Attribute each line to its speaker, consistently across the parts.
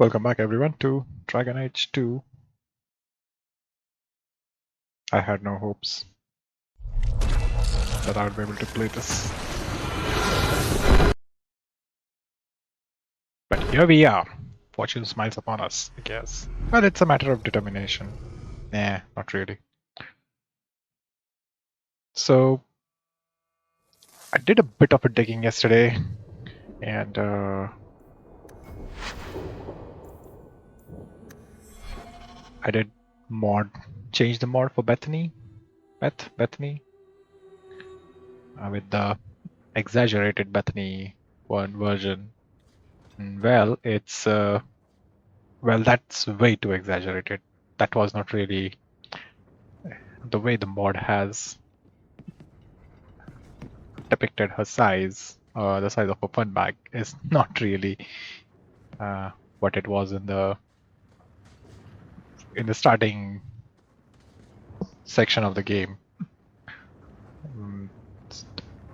Speaker 1: Welcome back everyone to Dragon Age 2. I had no hopes that I would be able to play this. But here we are. Fortune smiles upon us, I guess. But it's a matter of determination. Nah, not really. So, I did a bit of a digging yesterday, and I did change the mod for Bethany, with the exaggerated Bethany one version. Well, that's way too exaggerated. That was not really the way the mod has depicted her size. The size of a fun bag is not really what it was in the starting section of the game.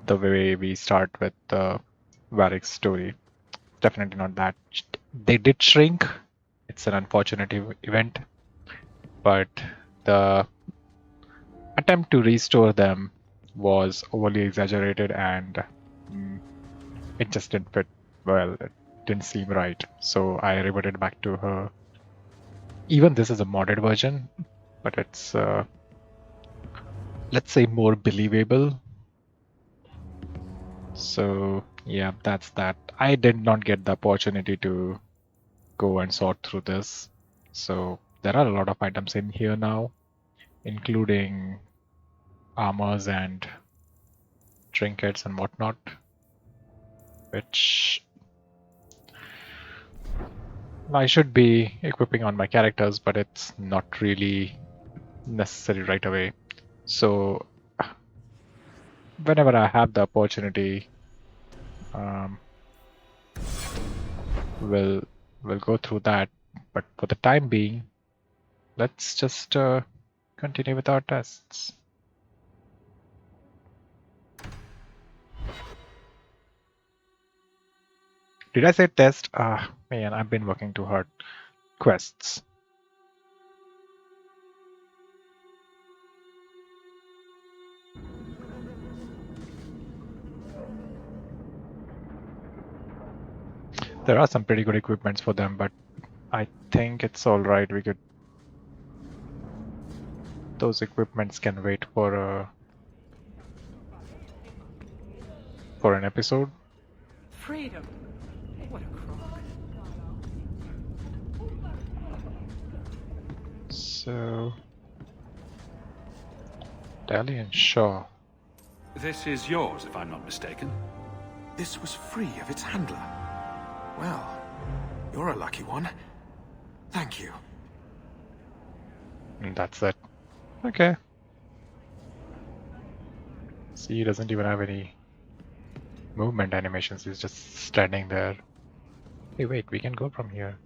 Speaker 1: The way we start with Varric's story, definitely not that. They did shrink. It's an unfortunate event, but the attempt to restore them was overly exaggerated, and it just didn't fit well. It didn't seem right, so I reverted back to her. Even this is a modded version, but it's let's say more believable. So yeah, that's that. I did not get the opportunity to go and sort through this. So there are a lot of items in here now, including armors and trinkets and whatnot, which I should be equipping on my characters, but it's not really necessary right away. So whenever I have the opportunity, we'll go through that. But for the time being, let's just continue with our tests. Did I say test? Ah, man, I've been working too hard. Quests. There are some pretty good equipments for them, but I think it's all right. We could. Those equipments can wait for an episode.
Speaker 2: Freedom. What a crock.
Speaker 1: So, Dally and Shaw.
Speaker 3: This is yours, if I'm not mistaken.
Speaker 4: This was free of its handler. Well, you're a lucky one. Thank you.
Speaker 1: And that's it. Okay. See, he doesn't even have any movement animations. He's just standing there. Hey, wait, we can go from here.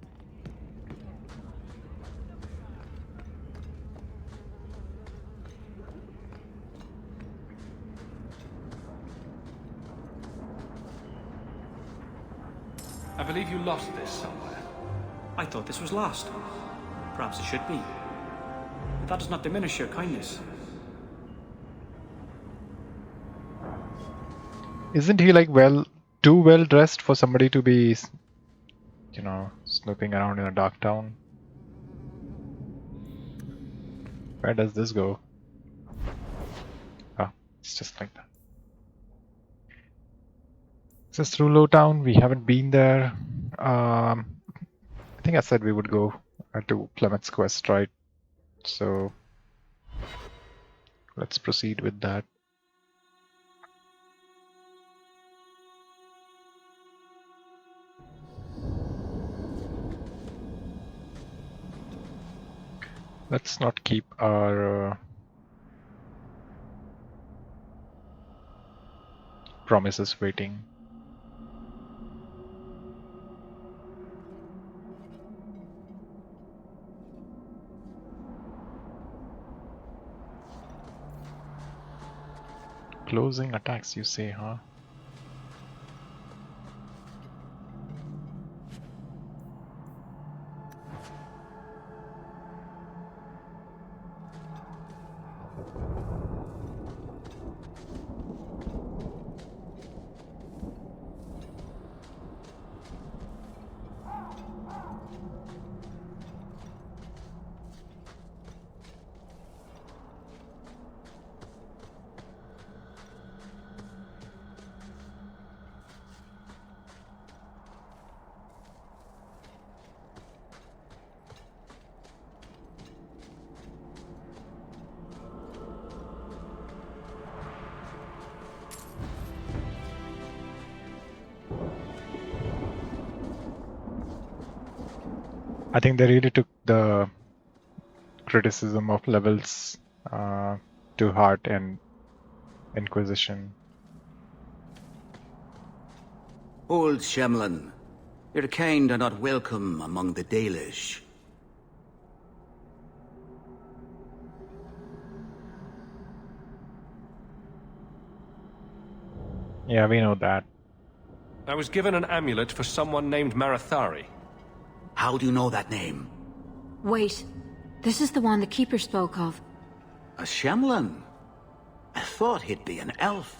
Speaker 3: I believe you lost this somewhere.
Speaker 2: I thought this was lost. Perhaps it should be. But that does not diminish your kindness.
Speaker 1: Isn't he like too well dressed for somebody to be, snooping around in a dark town? Where does this go? Ah, it's just like that. This is through Lowtown. We haven't been there. I think I said we would go to Clement's quest, right? So let's proceed with that. Let's not keep our promises waiting. Closing attacks, you say, huh? I think they really took the criticism of levels to heart in Inquisition.
Speaker 5: Old Shemlin, your kind are not welcome among the Dalish.
Speaker 1: Yeah, we know that.
Speaker 3: I was given an amulet for someone named Marathari.
Speaker 5: How do you know that name?
Speaker 6: Wait, this is the one the Keeper spoke of.
Speaker 5: A Shemlin? I thought he'd be an elf.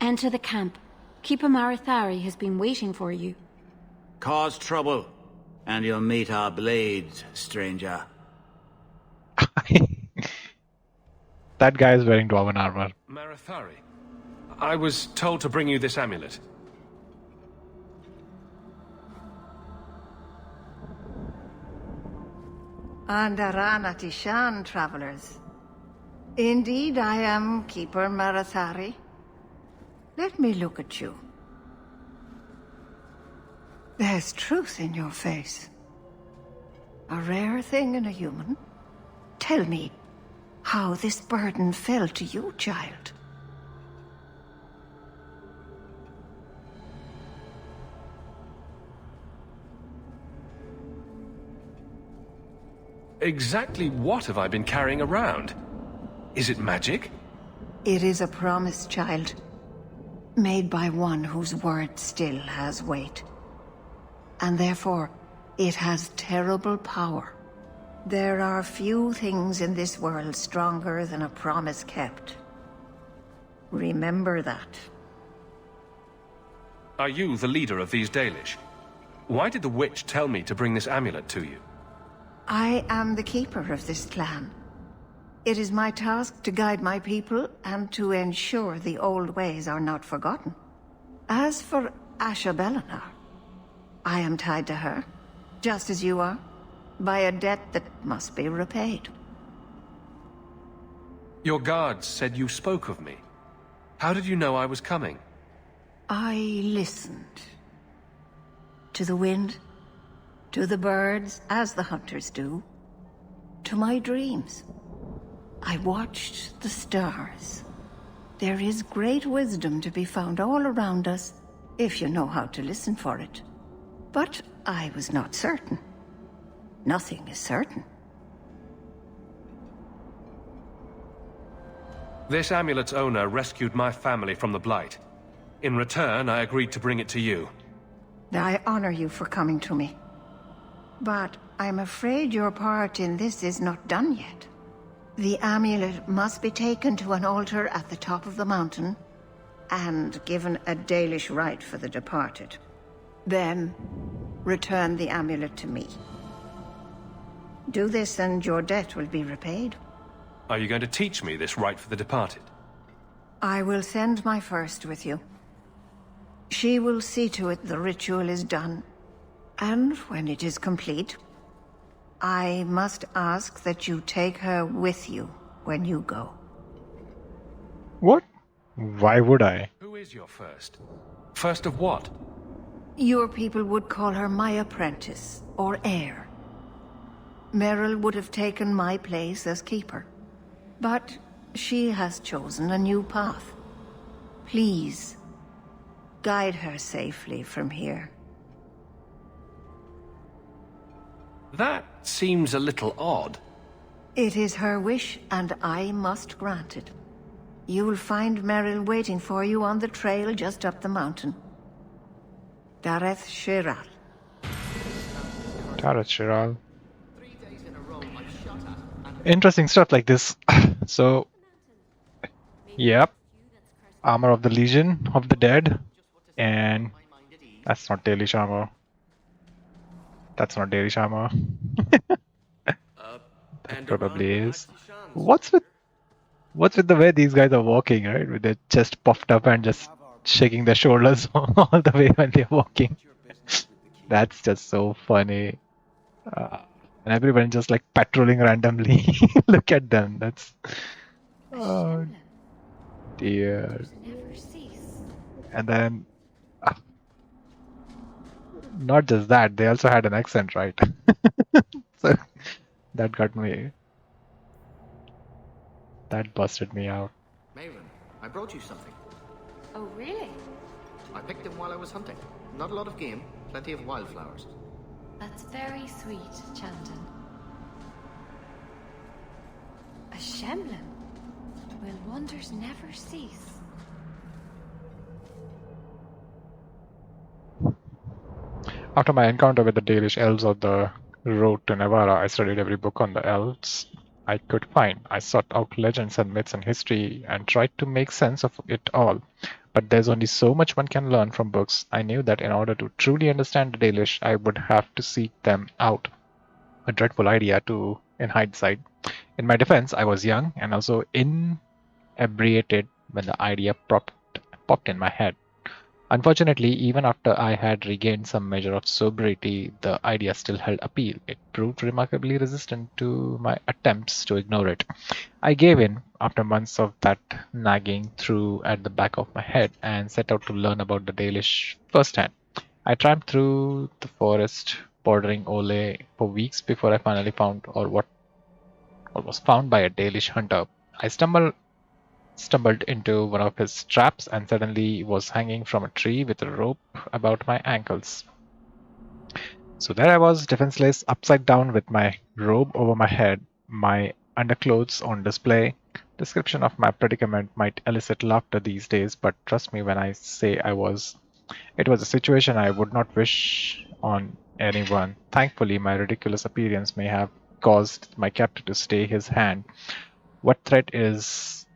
Speaker 6: Enter the camp. Keeper Marathari has been waiting for you.
Speaker 5: Cause trouble, and you'll meet our blades, stranger.
Speaker 1: That guy is wearing dwarven armor.
Speaker 3: Marathari. I was told to bring you this amulet.
Speaker 7: Andarana Tishan, travelers. Indeed, I am Keeper Marathari. Let me look at you. There's truth in your face. A rare thing in a human. Tell me how this burden fell to you, child.
Speaker 3: Exactly what have I been carrying around? Is it magic?
Speaker 7: It is a promise, child. Made by one whose word still has weight. And therefore, it has terrible power. There are few things in this world stronger than a promise kept. Remember that.
Speaker 3: Are you the leader of these Dalish? Why did the witch tell me to bring this amulet to you?
Speaker 7: I am the keeper of this clan. It is my task to guide my people and to ensure the old ways are not forgotten. As for Asha Belinar, I am tied to her, just as you are, by a debt that must be repaid.
Speaker 3: Your guards said you spoke of me. How did you know I was coming?
Speaker 7: I listened. To the wind, to the birds, as the hunters do, to my dreams. I watched the stars. There is great wisdom to be found all around us, if you know how to listen for it. But I was not certain. Nothing is certain.
Speaker 3: This amulet's owner rescued my family from the Blight. In return, I agreed to bring it to you.
Speaker 7: I honor you for coming to me. But I'm afraid your part in this is not done yet. The amulet must be taken to an altar at the top of the mountain and given a Dalish rite for the departed. Then, return the amulet to me. Do this and your debt will be repaid.
Speaker 3: Are you going to teach me this rite for the departed?
Speaker 7: I will send my first with you. She will see to it the ritual is done. And when it is complete, I must ask that you take her with you when you go.
Speaker 1: What? Why would I?
Speaker 3: Who is your first? First of what?
Speaker 7: Your people would call her my apprentice, or heir. Meryl would have taken my place as keeper. But she has chosen a new path. Please, guide her safely from here.
Speaker 3: That seems a little odd.
Speaker 7: It is her wish, and I must grant it. You will find Meryl waiting for you on the trail just up the mountain. Dareth Shiral.
Speaker 1: Tarat Shiral. Interesting stuff like this. So, yep. Armor of the Legion of the Dead. And that's not Dalish armor. That's not Dalish armor. That probably is. What's with the way these guys are walking, right? With their chest puffed up and just shaking their shoulders all the way when they're walking. That's just so funny. And everyone just like patrolling randomly. Look at them. That's... Oh dear.
Speaker 6: Never cease.
Speaker 1: And then Not just that, they also had an accent, right? So that got me, that busted me out.
Speaker 8: Maven, I brought you something.
Speaker 6: Oh, really?
Speaker 8: I picked them while I was hunting. Not a lot of game, plenty of wildflowers.
Speaker 6: That's very sweet, Chandon. A Shemlin? Will wonders never cease?
Speaker 1: After my encounter with the Dalish elves of the road to Nevada, I studied every book on the elves I could find. I sought out legends and myths and history and tried to make sense of it all. But there's only so much one can learn from books. I knew that in order to truly understand the Dalish, I would have to seek them out. A dreadful idea, too, in hindsight. In my defense, I was young and also inebriated when the idea popped in my head. Unfortunately, even after I had regained some measure of sobriety, the idea still held appeal. It proved remarkably resistant to my attempts to ignore it. I gave in after months of that nagging through at the back of my head and set out to learn about the Dalish firsthand. I tramped through the forest bordering Ole for weeks before I finally found or was found by a Dalish hunter. I stumbled into one of his traps and suddenly was hanging from a tree with a rope about my ankles. So there I was, defenseless, upside down with my robe over my head, my underclothes on display. Description of my predicament might elicit laughter these days, but trust me when I say it was a situation I would not wish on anyone. Thankfully, my ridiculous appearance may have caused my captor to stay his hand. What threat is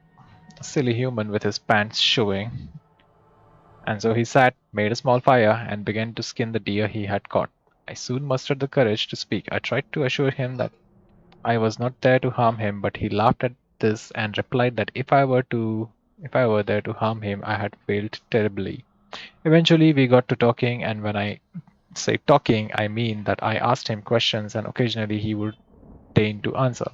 Speaker 1: a silly human with his pants showing? And so he sat, made a small fire, and began to skin the deer he had caught. I soon mustered the courage to speak. I tried to assure him that I was not there to harm him, but he laughed at this and replied that if I were there to harm him, I had failed terribly. Eventually, we got to talking, and when I say talking, I mean that I asked him questions and occasionally he would deign to answer.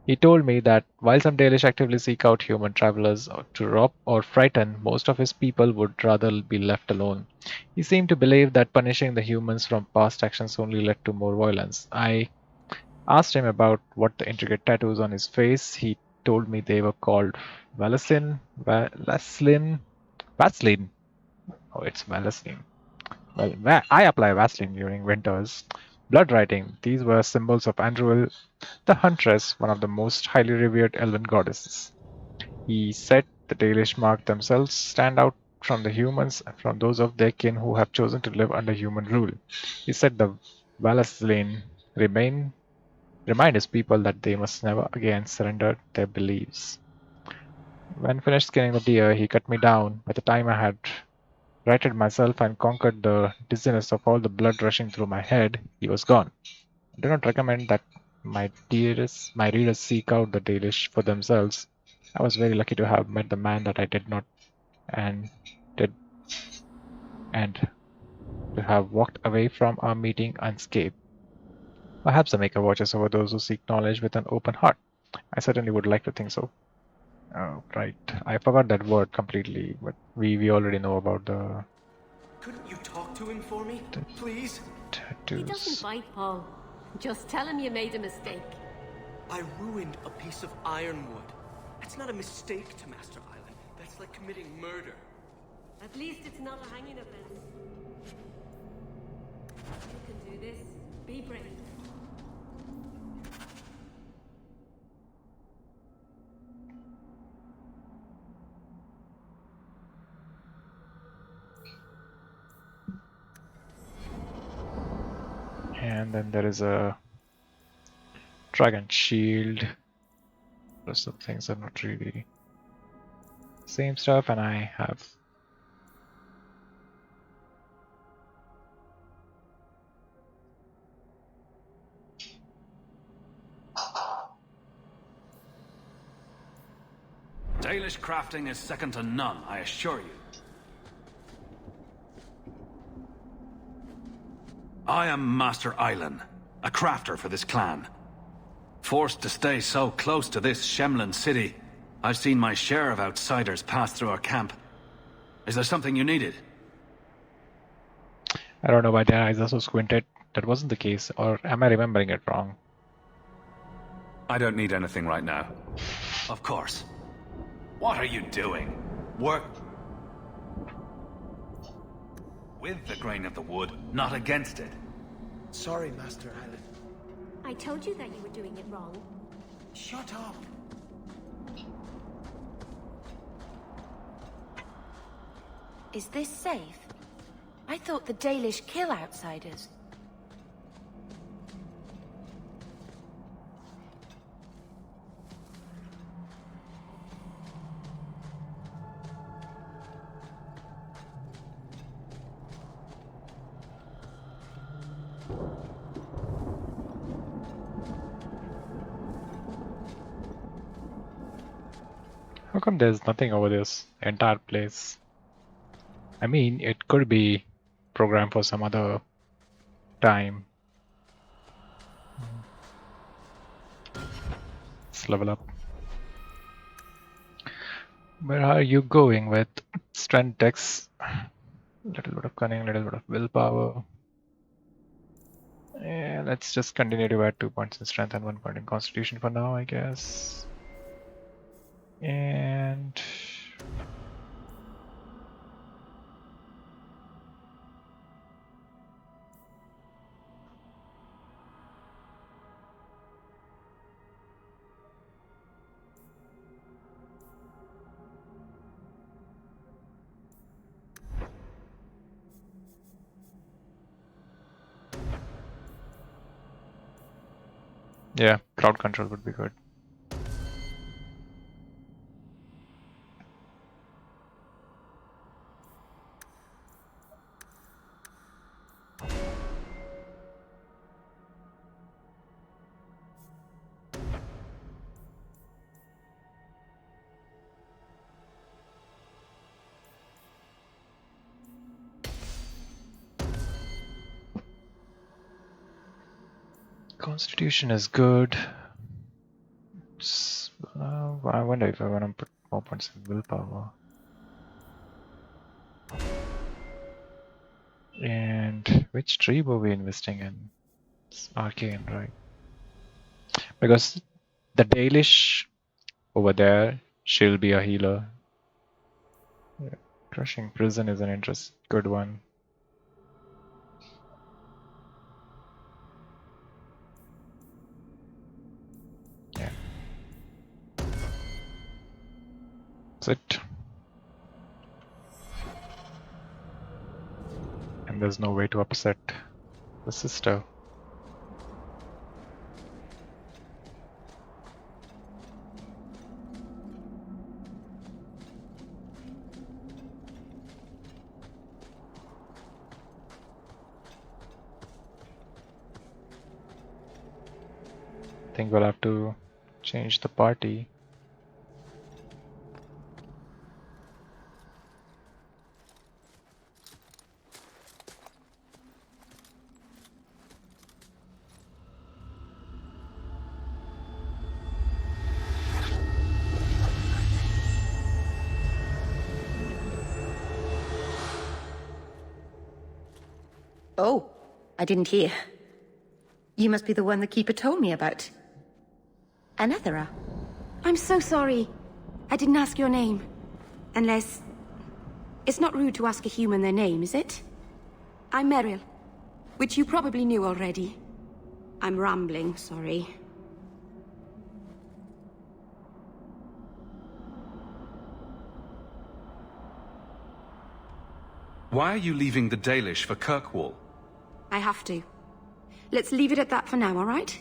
Speaker 1: He told me that while some Dalish actively seek out human travelers to rob or frighten, most of his people would rather be left alone. He seemed to believe that punishing the humans from past actions only led to more violence. I asked him about what the intricate tattoos on his face. He told me they were called Vaseline. Oh, it's Vaseline. Well, I apply Vaseline during winters. Blood writing. These were symbols of Andruil, the huntress, one of the most highly revered elven goddesses. He said the Dalish mark themselves stand out from the humans and from those of their kin who have chosen to live under human rule. He said the Valaslain remind his people that they must never again surrender their beliefs. When finished skinning the deer, he cut me down. By the time I had righted myself and conquered the dizziness of all the blood rushing through my head, he was gone. I do not recommend that my readers seek out the Dalish for themselves. I was very lucky to have met the man that I did not and did and to have walked away from our meeting unscathed. Perhaps the Maker watches over those who seek knowledge with an open heart. I certainly would like to think so. Oh, right. I forgot that word completely, but we already know about the
Speaker 2: Couldn't you talk to him for me, please?
Speaker 6: He doesn't
Speaker 1: tattoos.
Speaker 6: bite, Paul. Just tell him you made a mistake.
Speaker 2: I ruined a piece of ironwood. That's not a mistake to Master Island. That's like committing murder.
Speaker 6: At least it's not a hanging offense. You can do this. Be brave.
Speaker 1: And then there is a dragon shield. The rest of the things are not really same stuff, and I have
Speaker 9: Dalish crafting is second to none, I assure you. I am Master Island, a crafter for this clan. Forced to stay so close to this Shemlin city, I've seen my share of outsiders pass through our camp. Is there something you needed?
Speaker 1: I don't know why their eyes are so squinted. That wasn't the case, or am I remembering it wrong?
Speaker 9: I don't need anything right now. Of course. What are you doing? Work with the grain of the wood, not against it.
Speaker 8: Sorry, Master Island.
Speaker 10: I told you that you were doing it wrong.
Speaker 8: Shut up.
Speaker 11: Is this safe? I thought the Dalish kill outsiders.
Speaker 1: How come there's nothing over this entire place? I mean, it could be programmed for some other time. Let's level up. Where are you going with strength dex? Little bit of cunning, little bit of willpower. Yeah, let's just continue to add 2 points in strength and 1 point in constitution for now, I guess. And yeah, crowd control would be good. Constitution is good. I wonder if I want to put more points in willpower. And which tree were we investing in? It's arcane, right? Because the Dalish over there, she'll be a healer. Yeah. Crushing Prison is an good one. Yeah. That's it. And there's no way to upset the sister. I think we'll have to change the party.
Speaker 7: Oh, I didn't hear. You must be the one the Keeper told me about. Anethera.
Speaker 6: I'm so sorry. I didn't ask your name. Unless... It's not rude to ask a human their name, is it? I'm Meryl, which you probably knew already. I'm rambling, sorry.
Speaker 3: Why are you leaving the Dalish for Kirkwall?
Speaker 6: I have to. Let's leave it at that for now, all right?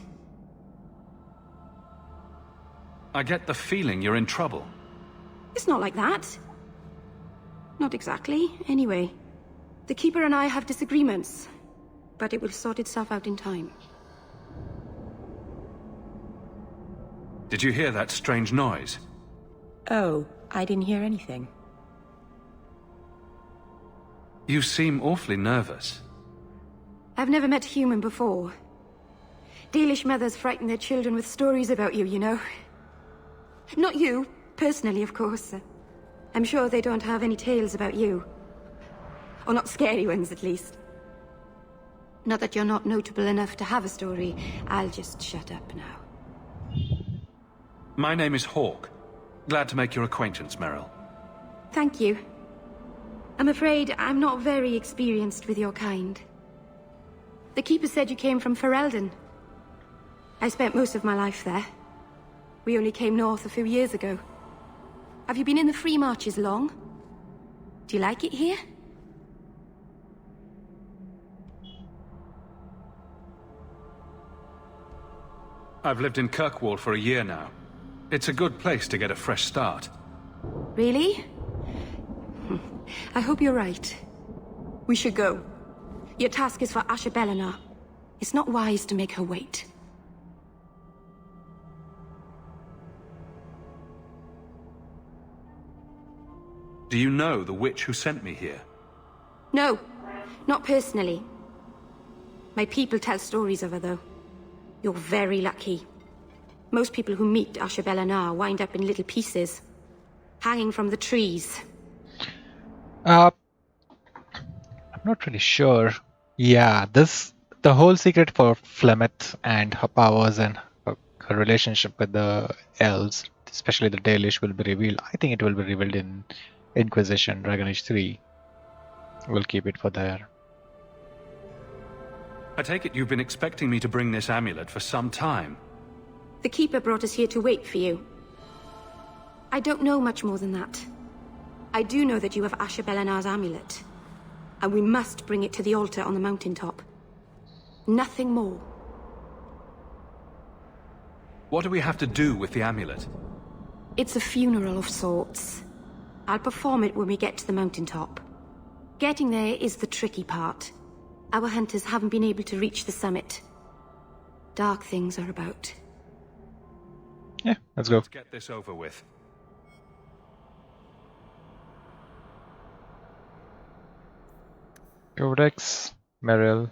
Speaker 3: I get the feeling you're in trouble.
Speaker 6: It's not like that. Not exactly, anyway. The Keeper and I have disagreements, but it will sort itself out in time.
Speaker 3: Did you hear that strange noise?
Speaker 7: Oh, I didn't hear anything.
Speaker 3: You seem awfully nervous.
Speaker 6: I've never met a human before. Dalish mothers frighten their children with stories about you, you know. Not you, personally, of course. I'm sure they don't have any tales about you. Or not scary ones, at least. Not that you're not notable enough to have a story. I'll just shut up now.
Speaker 9: My name is Hawk. Glad to make your acquaintance, Meryl.
Speaker 6: Thank you. I'm afraid I'm not very experienced with your kind. The Keeper said you came from Ferelden. I spent most of my life there. We only came north a few years ago. Have you been in the Free Marches long? Do you like it here?
Speaker 9: I've lived in Kirkwall for a year now. It's a good place to get a fresh start.
Speaker 6: Really? I hope you're right. We should go. Your task is for Asher Bellinar. It's not wise to make her wait.
Speaker 9: Do you know the witch who sent me here?
Speaker 6: No, not personally. My people tell stories of her, though. You're very lucky. Most people who meet Asher Bellinar wind up in little pieces, hanging from the trees.
Speaker 1: I'm not really sure. Yeah, the whole secret for Flemeth and her powers and her relationship with the elves, especially the Dalish, will be revealed. I think it will be revealed in Inquisition, Dragon Age 3. We'll keep it for there.
Speaker 9: I take it you've been expecting me to bring this amulet for some time.
Speaker 6: The Keeper brought us here to wait for you. I don't know much more than that. I do know that you have Asher Bellinar's amulet, and we must bring it to the altar on the mountaintop. Nothing more.
Speaker 9: What do we have to do with the amulet?
Speaker 6: It's a funeral of sorts. I'll perform it when we get to the mountaintop. Getting there is the tricky part. Our hunters haven't been able to reach the summit. Dark things are about.
Speaker 1: Yeah, let's go.
Speaker 9: Let's get this over with.
Speaker 1: Codex, Meryl.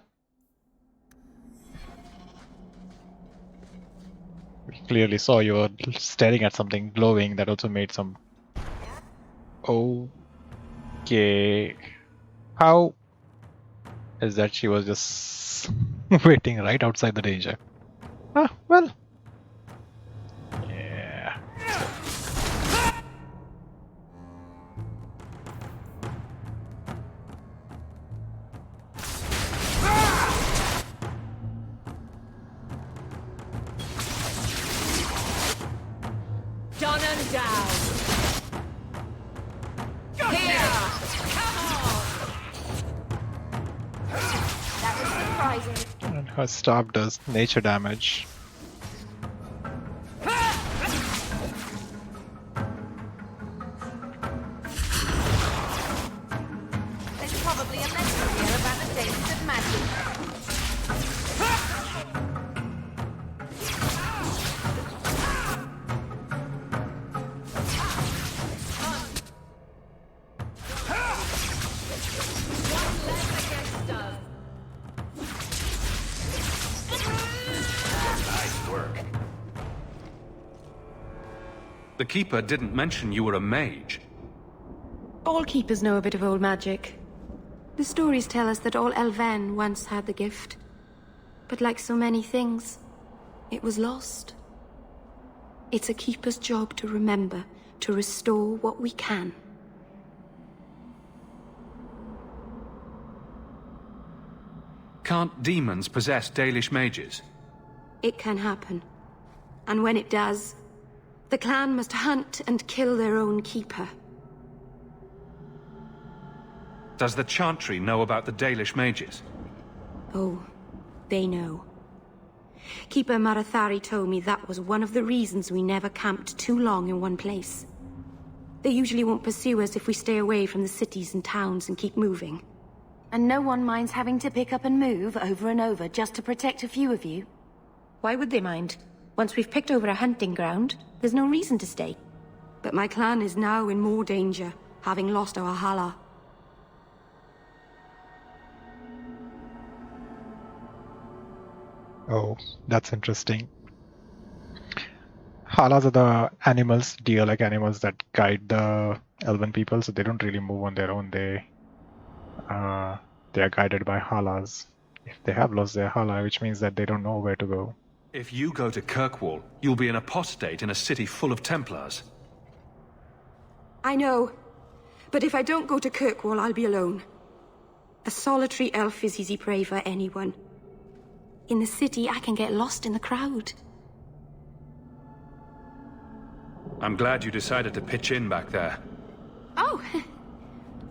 Speaker 1: We clearly saw you were staring at something glowing that also made some... Okay. How is that she was just waiting right outside the danger? Ah, well. Yeah.
Speaker 11: Done and down. Here! Come on! That was surprising.
Speaker 1: And her staff does nature damage.
Speaker 11: There's probably a legend here about the dangers of magic.
Speaker 9: The Keeper didn't mention you were a mage.
Speaker 6: All Keepers know a bit of old magic. The stories tell us that all Elven once had the gift. But like so many things, it was lost. It's a Keeper's job to remember, to restore what we can.
Speaker 9: Can't demons possess Dalish mages?
Speaker 6: It can happen. And when it does, the clan must hunt and kill their own Keeper.
Speaker 9: Does the Chantry know about the Dalish mages?
Speaker 6: Oh, they know. Keeper Marathari told me that was one of the reasons we never camped too long in one place. They usually won't pursue us if we stay away from the cities and towns and keep moving.
Speaker 11: And no one minds having to pick up and move over and over just to protect a few of you?
Speaker 6: Why would they mind? Once we've picked over a hunting ground, there's no reason to stay. But my clan is now in more danger, having lost our Hala.
Speaker 1: Oh, that's interesting. Halas are the animals, deer-like animals that guide the elven people, so they don't really move on their own. They are guided by halas if they have lost their hala, which means that they don't know where to go.
Speaker 3: If you go to Kirkwall, you'll be an apostate in a city full of Templars.
Speaker 6: I know. But if I don't go to Kirkwall, I'll be alone. A solitary elf is easy prey for anyone. In the city, I can get lost in the crowd.
Speaker 3: I'm glad you decided to pitch in back there.
Speaker 6: Oh.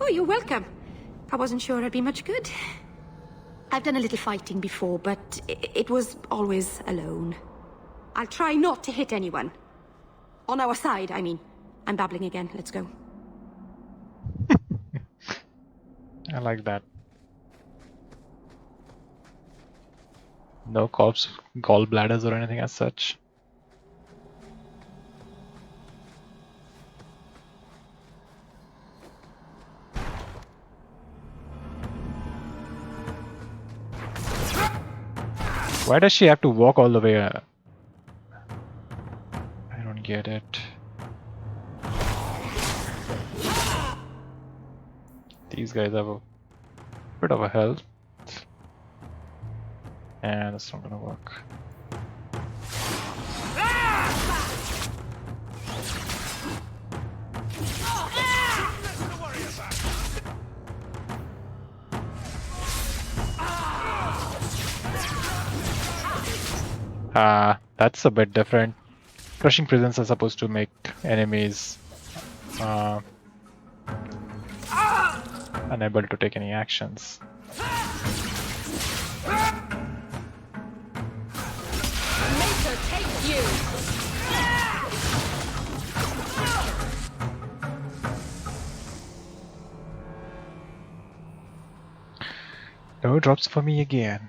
Speaker 6: Oh, you're welcome. I wasn't sure I'd be much good. I've done a little fighting before, but it was always alone. I'll try not to hit anyone. On our side, I mean. I'm babbling again. Let's go.
Speaker 1: I like that. No corpse gallbladders or anything as such. Why does she have to walk all the way? I don't get it. These guys have a bit of a health. And it's not gonna work. That's a bit different. Crushing prisons are supposed to make enemies unable to take any actions. No drops for me again.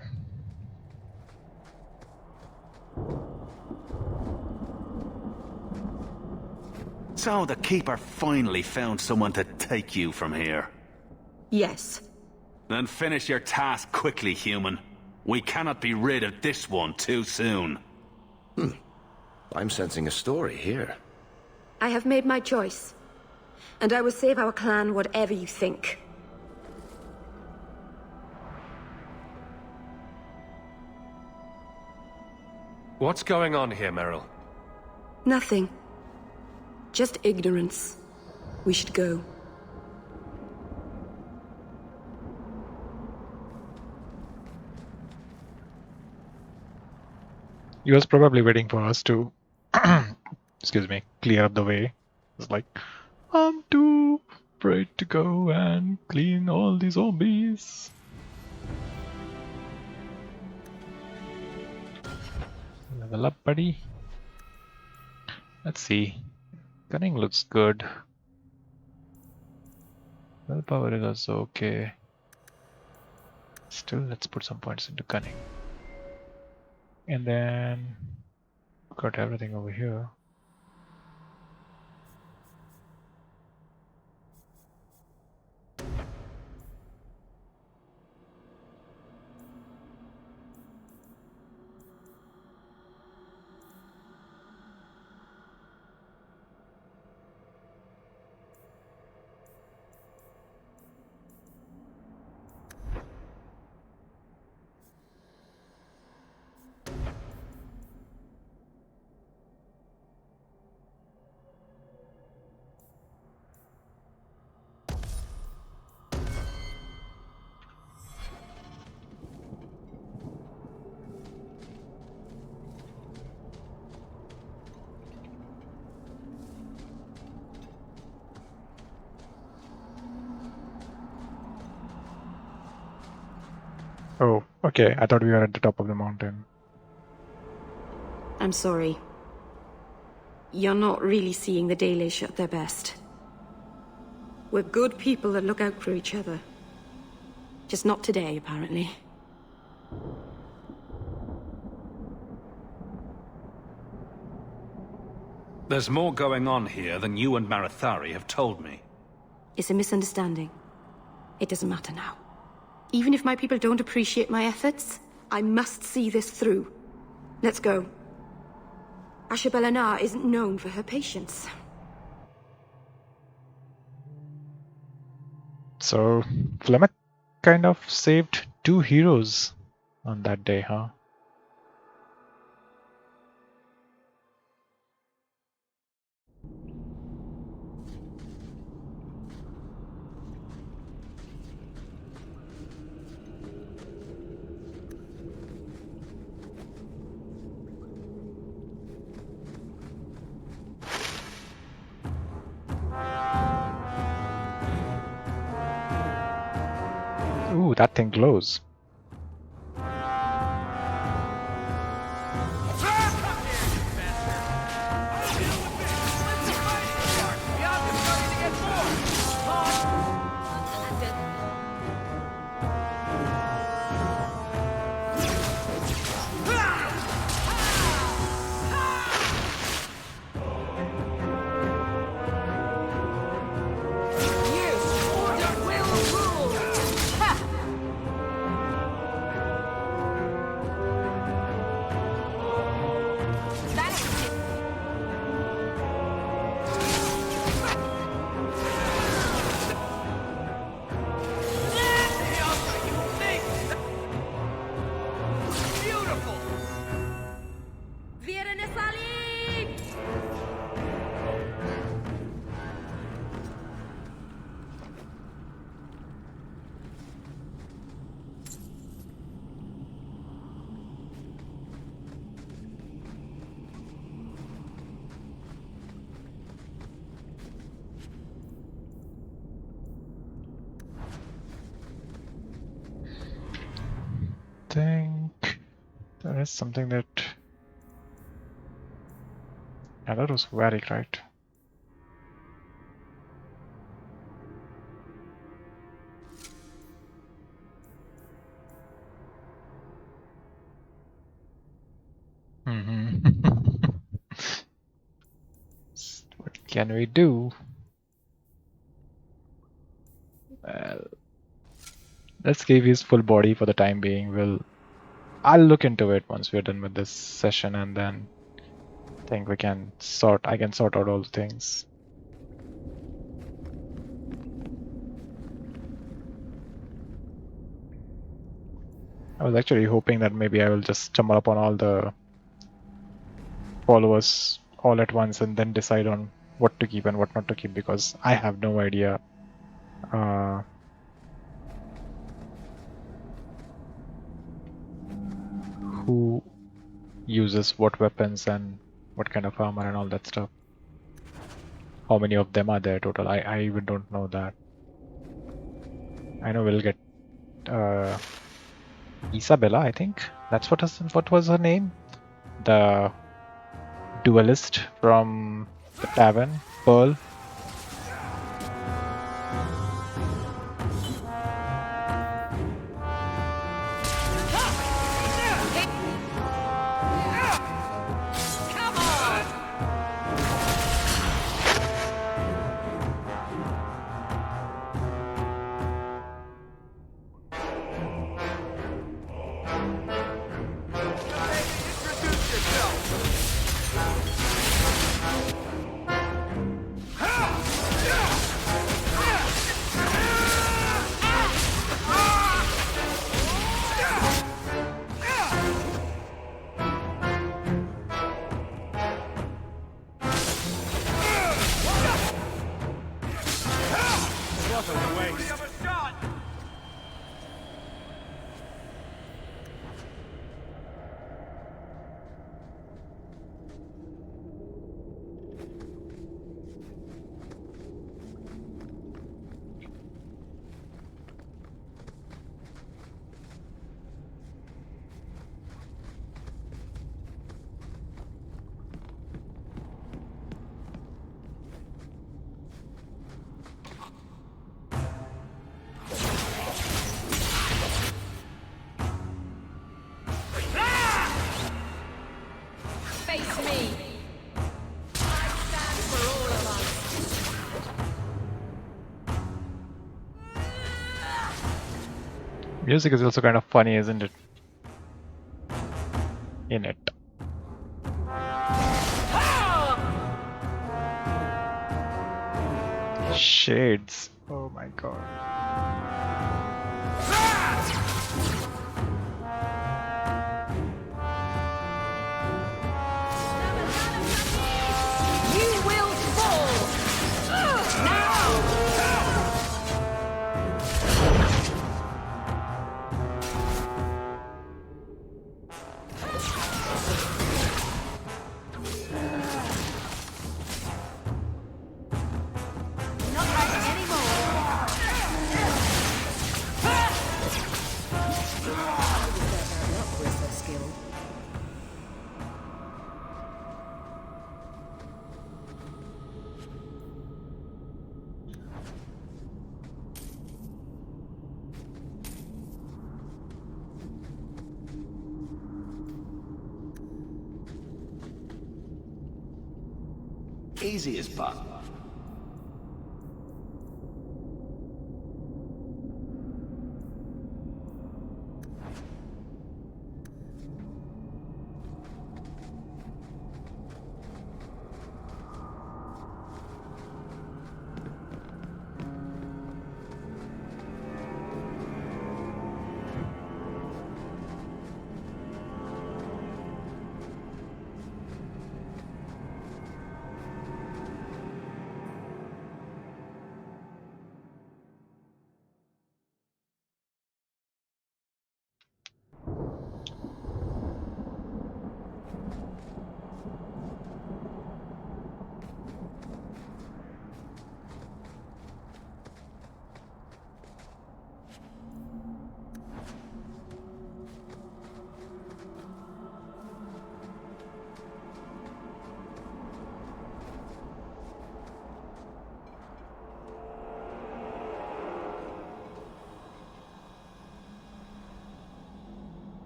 Speaker 9: So the Keeper finally found someone to take you from here.
Speaker 6: Yes.
Speaker 9: Then finish your task quickly, human. We cannot be rid of this one too soon.
Speaker 4: I'm sensing a story here.
Speaker 6: I have made my choice. And I will save our clan whatever you think.
Speaker 3: What's going on here, Meryl?
Speaker 6: Nothing. Just ignorance. We should go.
Speaker 1: He was probably waiting for us to, excuse me, clear up the way. It's like, I'm too afraid to go and clean all the zombies. Level up, buddy. Let's see. Cunning looks good. Willpower is also okay. Still, let's put some points into cunning. And then got everything over here. Oh, okay. I thought we were at the top of the mountain.
Speaker 6: I'm sorry. You're not really seeing the Dalish at their best. We're good people that look out for each other. Just not today, apparently.
Speaker 9: There's more going on here than you and Marathari have told me.
Speaker 6: It's a misunderstanding. It doesn't matter now. Even if my people don't appreciate my efforts, I must see this through. Let's go. Ashabelanar isn't known for her patience.
Speaker 1: So, Flemeth kind of saved two heroes on that day, huh? Ooh, that thing glows. Think there is something that. Yeah, that was very right. What can we do? Well, let's give his full body for the time being. I'll look into it once we're done with this session, and then think I can sort out all the things. I was actually hoping that maybe I will just stumble upon all the followers all at once and then decide on what to keep and what not to keep, because I have no idea who uses what weapons and what kind of armor and all that stuff. How many of them are there total? I even don't know that. I know we'll get Isabella, I think. What was her name? The duelist from the tavern, Pearl. Music is also kind of funny, isn't it? In it. Shades. Oh my god.
Speaker 12: easiest part.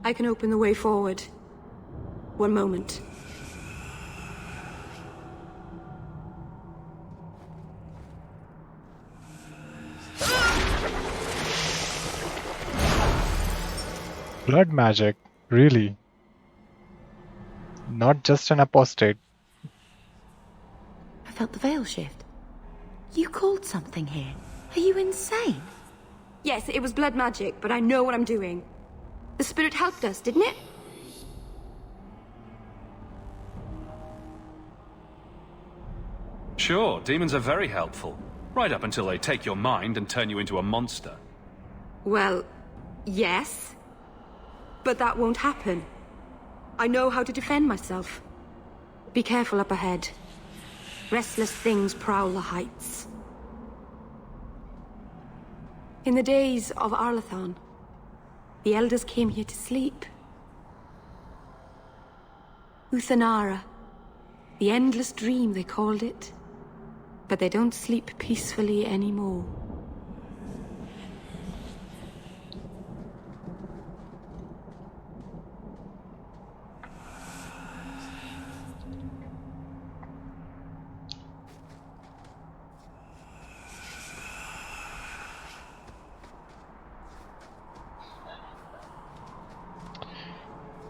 Speaker 6: I can open the way forward. One moment.
Speaker 1: Blood magic, really? Not just an apostate.
Speaker 11: I felt the veil shift. You called something here. Are you insane?
Speaker 6: Yes, it was blood magic, but I know what I'm doing. The spirit helped us, didn't it?
Speaker 3: Sure, demons are very helpful. Right up until they take your mind and turn you into a monster.
Speaker 6: Well, yes. But that won't happen. I know how to defend myself. Be careful up ahead. Restless things prowl the heights. In the days of Arlathon, the elders came here to sleep. Uthanara, the endless dream they called it. But they don't sleep peacefully anymore.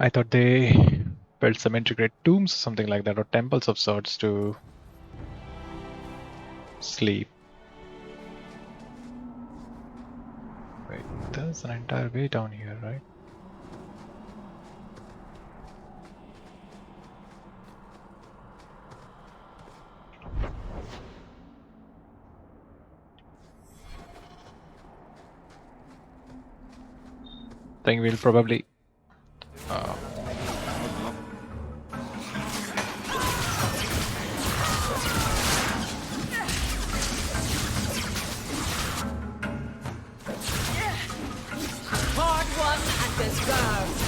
Speaker 1: I thought they built some intricate tombs, something like that, or temples of sorts to sleep. Wait, there's an entire way down here, right? I think we'll probably
Speaker 13: Hard won and deserved.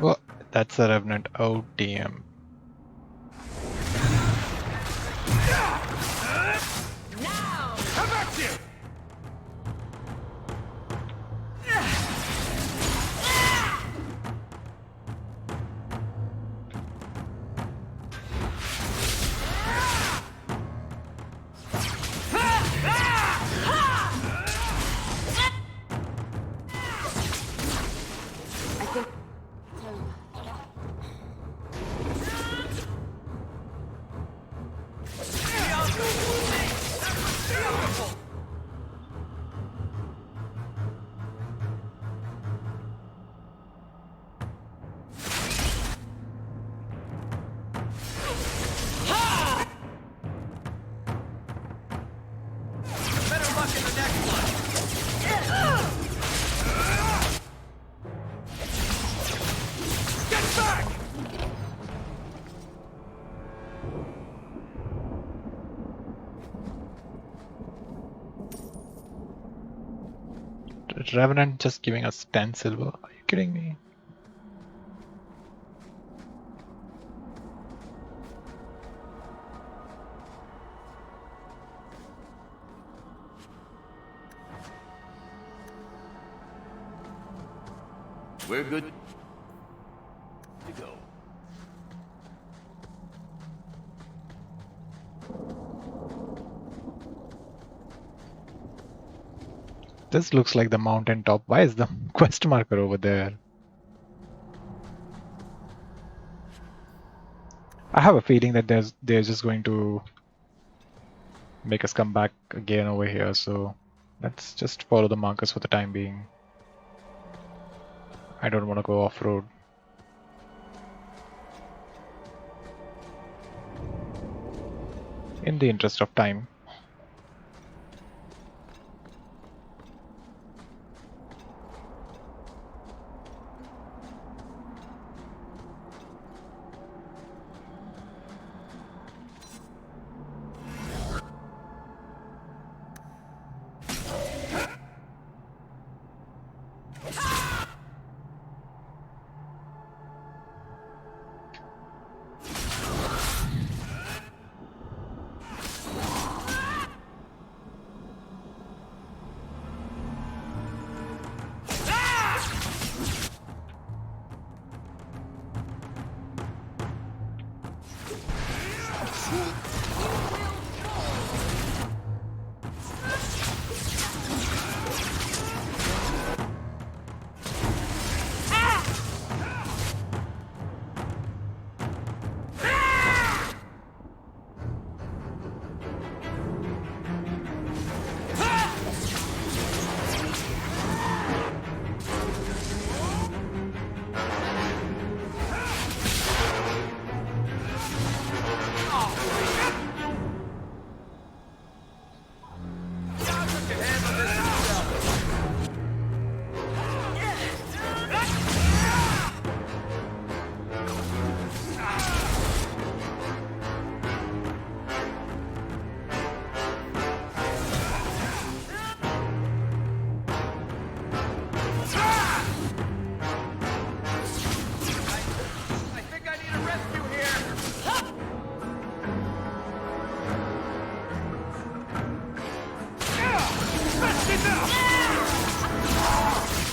Speaker 1: well, that's a revenant. Oh damn.
Speaker 13: Now, how about you?
Speaker 6: I think...
Speaker 13: Better luck in the next one. Get back!
Speaker 1: Revenant just giving us 10 silver. Are you kidding me?
Speaker 12: We're good to go.
Speaker 1: This looks like the mountaintop. Why is the quest marker over there? I have a feeling that they're just going to make us come back again over here, so let's just follow the markers for the time being. I don't want to go off-road. In the interest of time.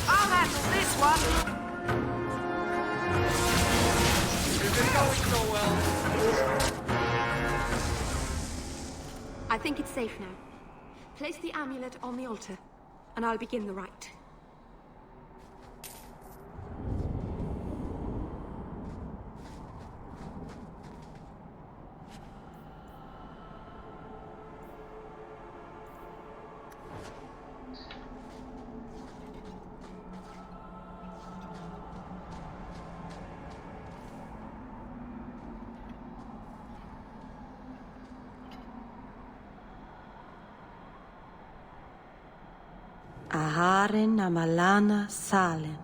Speaker 13: I'll handle this one. Isn't going so well.
Speaker 6: I think it's safe now. Place the amulet on the altar, and I'll begin the rite. Aharen amalana salen.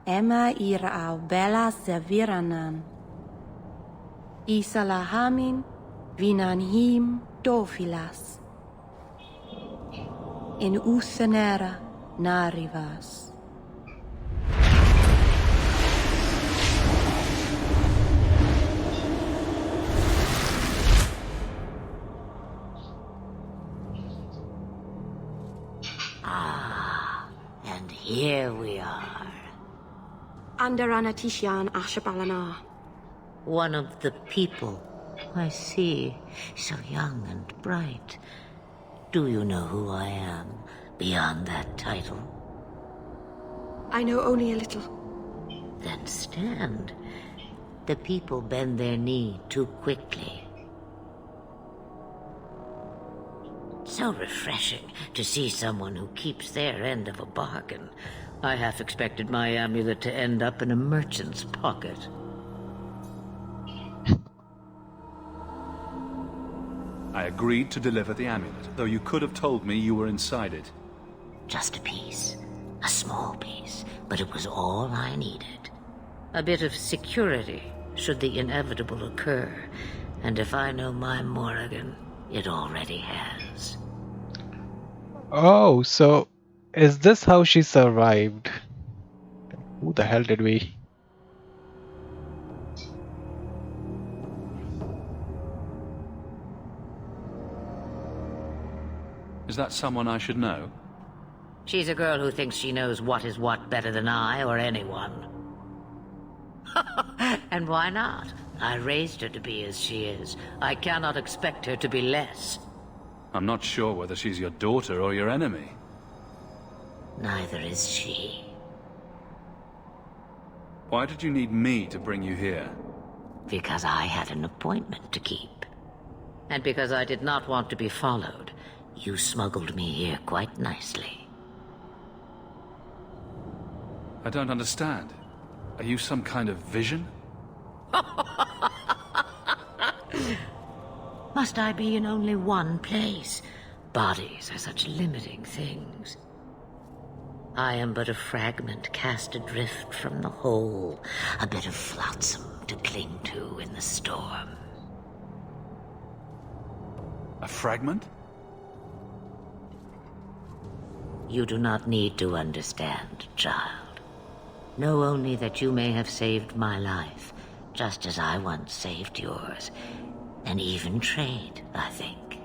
Speaker 6: Emma ira au bella serviranan. Isalahamin vinanhim dofilas. In usenera narivas.
Speaker 7: And here we are.
Speaker 6: Under Anatishan Ashabalana.
Speaker 7: One of the people. I see. So young and bright. Do you know who I am, beyond that title?
Speaker 6: I know only a little.
Speaker 7: Then stand. The people bend their knee too quickly. So refreshing to see someone who keeps their end of a bargain. I half expected my amulet to end up in a merchant's pocket.
Speaker 9: I agreed to deliver the amulet, though you could have told me you were inside it.
Speaker 7: Just a piece. A small piece, but it was all I needed. A bit of security, should the inevitable occur. And if I know my Morrigan, it already has.
Speaker 1: Oh, so is this how she survived? Who the hell did we?
Speaker 9: Is that someone I should know?
Speaker 7: She's a girl who thinks she knows what is what better than I or anyone. And why not? I raised her to be as she is. I cannot expect her to be less.
Speaker 9: I'm not sure whether she's your daughter or your enemy.
Speaker 7: Neither is she.
Speaker 9: Why did you need me to bring you here?
Speaker 7: Because I had an appointment to keep. And because I did not want to be followed, you smuggled me here quite nicely.
Speaker 9: I don't understand. Are you some kind of vision?
Speaker 7: Must I be in only one place? Bodies are such limiting things. I am but a fragment cast adrift from the whole, a bit of flotsam to cling to in the storm.
Speaker 9: A fragment?
Speaker 7: You do not need to understand, child. Know only that you may have saved my life, just as I once saved yours. And even trade, I think.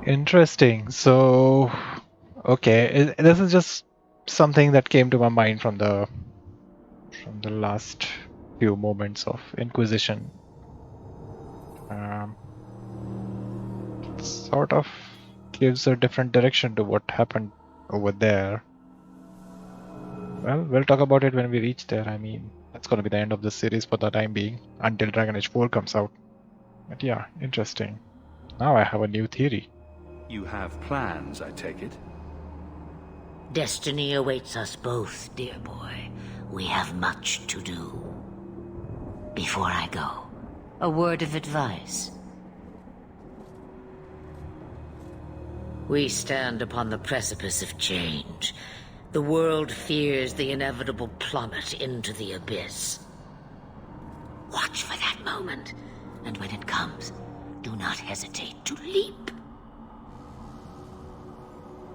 Speaker 1: Interesting. So, okay, this is just something that came to my mind from the last few moments of Inquisition. Sort of gives a different direction to what happened over there. Well, we'll talk about it when we reach there. I mean, that's going to be the end of the series for the time being, until Dragon Age 4 comes out. But yeah, interesting. Now I have a new theory.
Speaker 9: You have plans, I take it?
Speaker 7: Destiny awaits us both, dear boy. We have much to do. Before I go, a word of advice. We stand upon the precipice of change. The world fears the inevitable plummet into the abyss. Watch for that moment, and when it comes, do not hesitate to leap.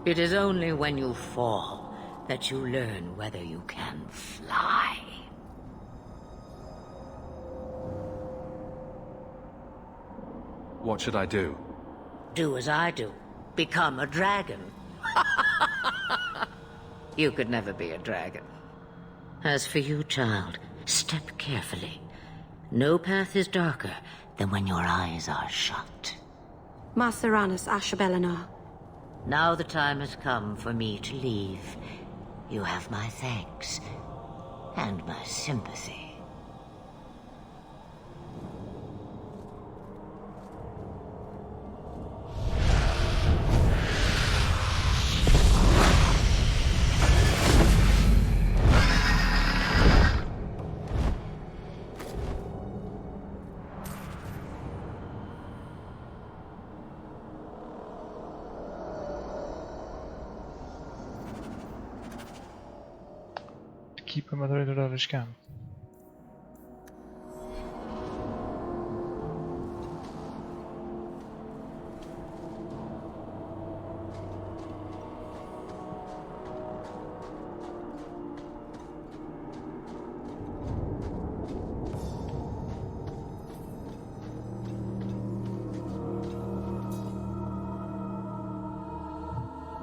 Speaker 7: It is only when you fall that you learn whether you can fly.
Speaker 9: What should I do?
Speaker 7: Do as I do. Become a dragon. You could never be a dragon. As for you, child, step carefully. No path is darker than when your eyes are shut.
Speaker 6: Maceranus Ashabelinar.
Speaker 7: Now the time has come for me to leave. You have my thanks and my sympathy.
Speaker 1: Keep him at the Dorish camp.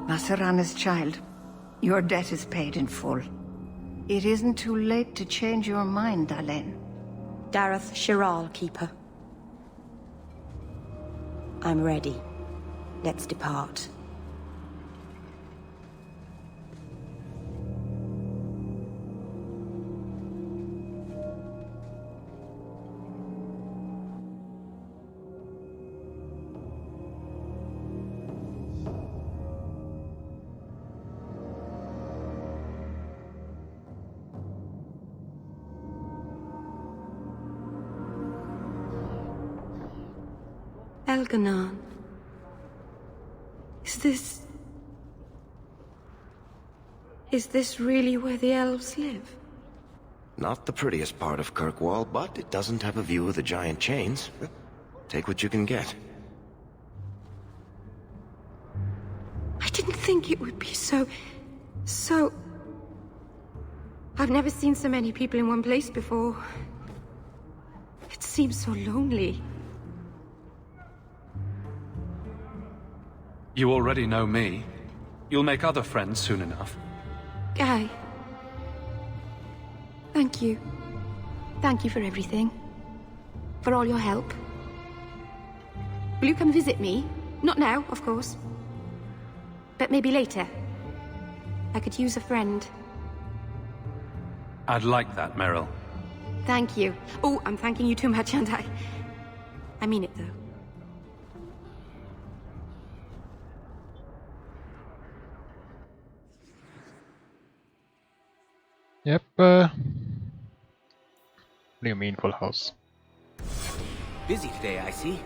Speaker 7: Maceranus, child, your debt is paid in full. It isn't too late to change your mind, Dalen.
Speaker 6: Dareth Shiral, Keeper. I'm ready. Let's depart. Elganon. Is this really where the elves live?
Speaker 12: Not the prettiest part of Kirkwall, but it doesn't have a view of the giant chains. Take what you can get.
Speaker 6: I didn't think it would be so... I've never seen so many people in one place before. It seems so lonely.
Speaker 3: You already know me. You'll make other friends soon enough.
Speaker 6: Guy. Thank you. Thank you for everything. For all your help. Will you come visit me? Not now, of course. But maybe later. I could use a friend.
Speaker 3: I'd like that, Meryl.
Speaker 6: Thank you. Oh, I'm thanking you too much, aren't I? I mean it, though.
Speaker 1: Yep. What do you mean, full house?
Speaker 2: Busy today, I see.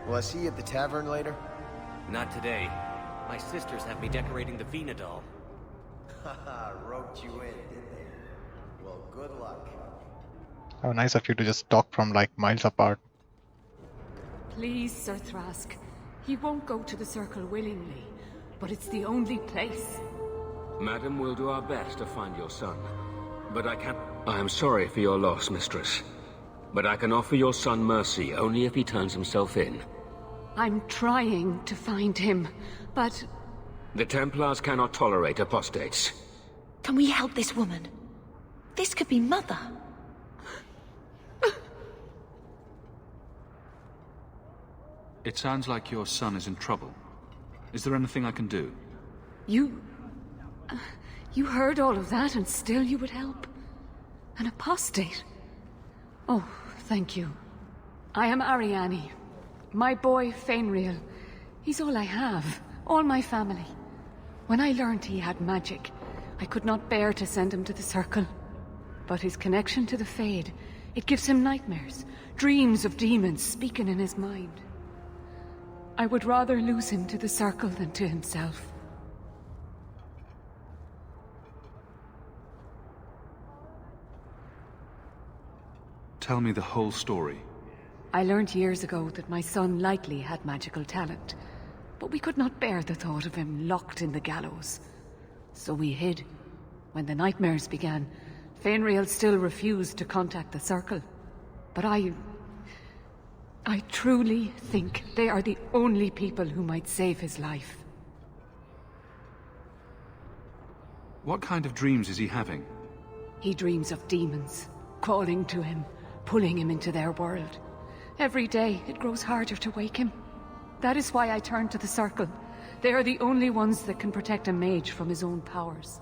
Speaker 14: Will I see you at the tavern later?
Speaker 2: Not today. My sisters have me decorating the Venadol.
Speaker 14: Haha, roped you in, did they? Well, good luck.
Speaker 1: How nice of you to just talk from like miles apart.
Speaker 15: Please, Sir Thrask. He won't go to the Circle willingly, but it's the only place.
Speaker 16: Madam, we'll do our best to find your son. But I can't... I am sorry for your loss, mistress. But I can offer your son mercy only if he turns himself in.
Speaker 15: I'm trying to find him, but...
Speaker 16: The Templars cannot tolerate apostates.
Speaker 11: Can we help this woman? This could be Mother.
Speaker 9: It sounds like your son is in trouble. Is there anything I can do?
Speaker 15: You heard all of that and still you would help? An apostate? Oh, thank you. I am Ariane. My boy, Fainriel. He's all I have. All my family. When I learned he had magic, I could not bear to send him to the Circle. But his connection to the Fade, it gives him nightmares. Dreams of demons speaking in his mind. I would rather lose him to the Circle than to himself.
Speaker 9: Tell me the whole story.
Speaker 15: I learned years ago that my son likely had magical talent, but we could not bear the thought of him locked in the gallows. So we hid. When the nightmares began, Fainriel still refused to contact the Circle. But I truly think they are the only people who might save his life.
Speaker 9: What kind of dreams is he having?
Speaker 15: He dreams of demons, calling to him, pulling him into their world. Every day, it grows harder to wake him. That is why I turned to the Circle. They are the only ones that can protect a mage from his own powers.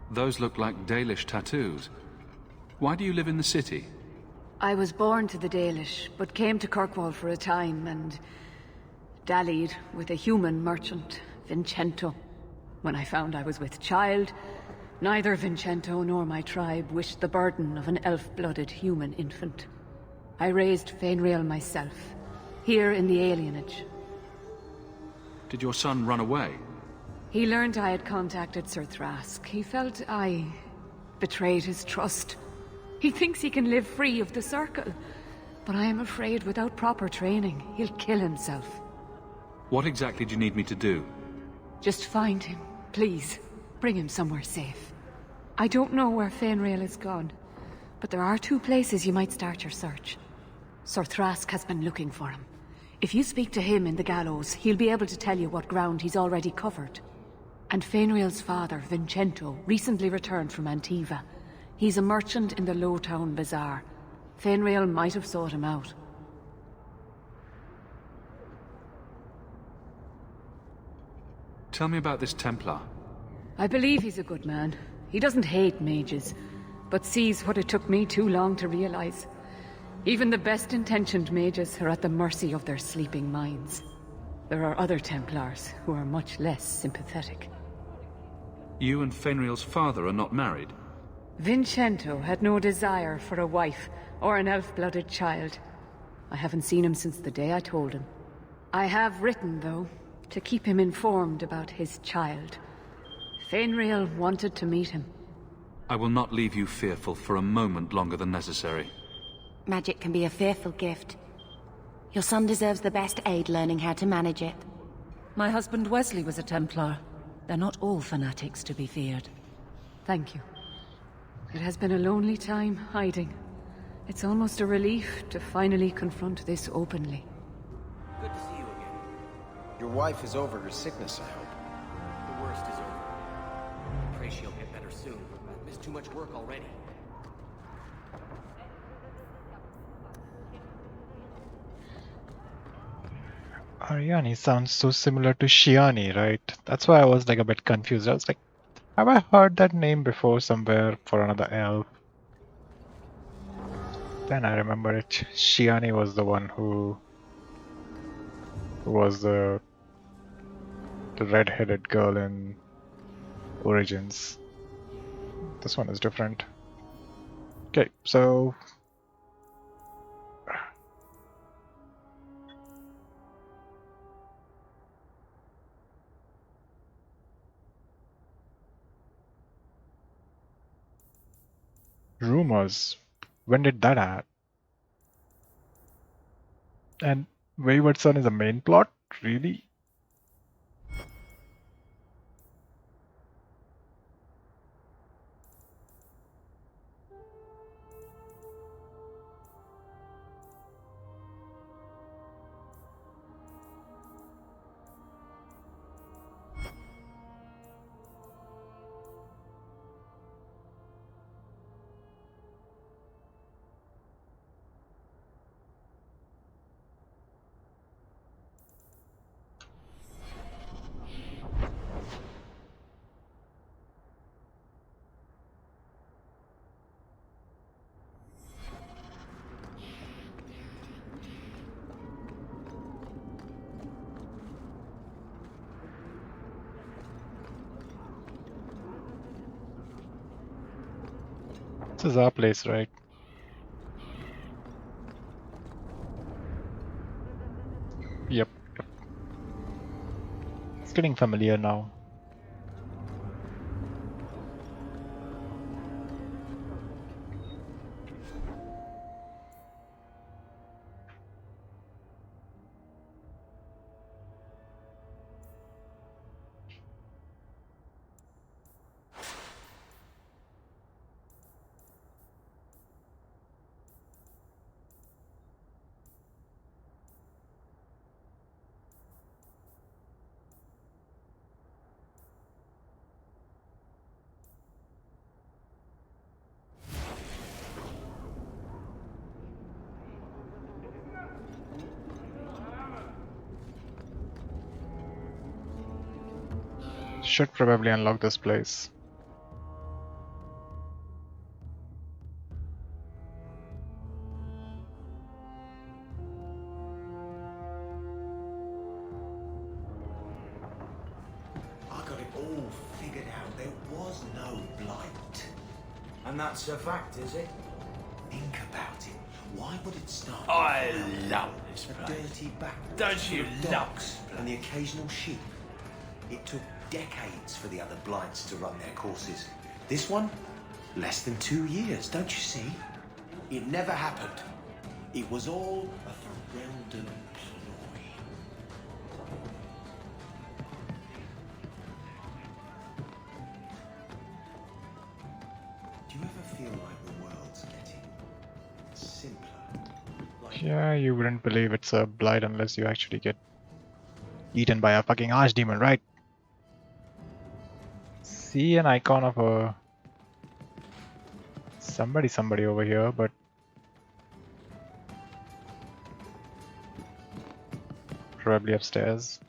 Speaker 9: Those look like Dalish tattoos. Why do you live in the city?
Speaker 15: I was born to the Dalish, but came to Kirkwall for a time and dallied with a human merchant, Vincento. When I found I was with child, neither Vincento nor my tribe wished the burden of an elf-blooded human infant. I raised Fainriel myself, here in the alienage.
Speaker 9: Did your son run away?
Speaker 15: He learned I had contacted Sir Thrask. He felt I betrayed his trust. He thinks he can live free of the Circle, but I am afraid without proper training, he'll kill himself.
Speaker 9: What exactly do you need me to do?
Speaker 15: Just find him, please. Bring him somewhere safe. I don't know where Fainriel is gone, but there are 2 places you might start your search. Sir Thrask has been looking for him. If you speak to him in the gallows, he'll be able to tell you what ground he's already covered. And Fainriel's father, Vincento, recently returned from Antiva. He's a merchant in the Lowtown Bazaar. Fainriel might have sought him out.
Speaker 9: Tell me about this Templar.
Speaker 15: I believe he's a good man. He doesn't hate mages, but sees what it took me too long to realize. Even the best-intentioned mages are at the mercy of their sleeping minds. There are other Templars who are much less sympathetic.
Speaker 9: You and Fainriel's father are not married?
Speaker 15: Vincento had no desire for a wife or an elf-blooded child. I haven't seen him since the day I told him. I have written, though, to keep him informed about his child. Fainriel wanted to meet him.
Speaker 9: I will not leave you fearful for a moment longer than necessary.
Speaker 11: Magic can be a fearful gift. Your son deserves the best aid learning how to manage it.
Speaker 7: My husband Wesley was a Templar. They're not all fanatics to be feared.
Speaker 15: Thank you. It has been a lonely time hiding. It's almost a relief to finally confront this openly.
Speaker 2: Good to see you again.
Speaker 14: Your wife is over her sickness, I hope.
Speaker 2: The worst is over. I pray she'll get better soon. I've missed too much work already.
Speaker 1: Ariani sounds so similar to Shiani, right? That's why I was like a bit confused. I was like, have I heard that name before somewhere for another elf? Then I remember it. Shiani was the one who was the red-headed girl in Origins. This one is different. Okay, so rumors. When did that happen? And Wayward Son is a main plot? Really? This is our place, right? Yep. It's getting familiar now. Should probably unlock this place.
Speaker 14: I got it all figured out. There was no blight. And that's a fact, is it? Think about it. Why would it start?
Speaker 17: I love this
Speaker 14: a
Speaker 17: place.
Speaker 14: dirty back.
Speaker 17: Don't you
Speaker 14: full of
Speaker 17: love
Speaker 14: dogs
Speaker 17: this
Speaker 14: and the occasional sheep. It took decades for the other blights to run their courses. This one, less than 2 years, don't you see? It never happened. It was all a Ferelden ploy. Do you ever feel like the world's getting simpler?
Speaker 1: Yeah, you wouldn't believe it's a blight unless you actually get eaten by a fucking archdemon, right? See an icon of a somebody over here, but probably upstairs.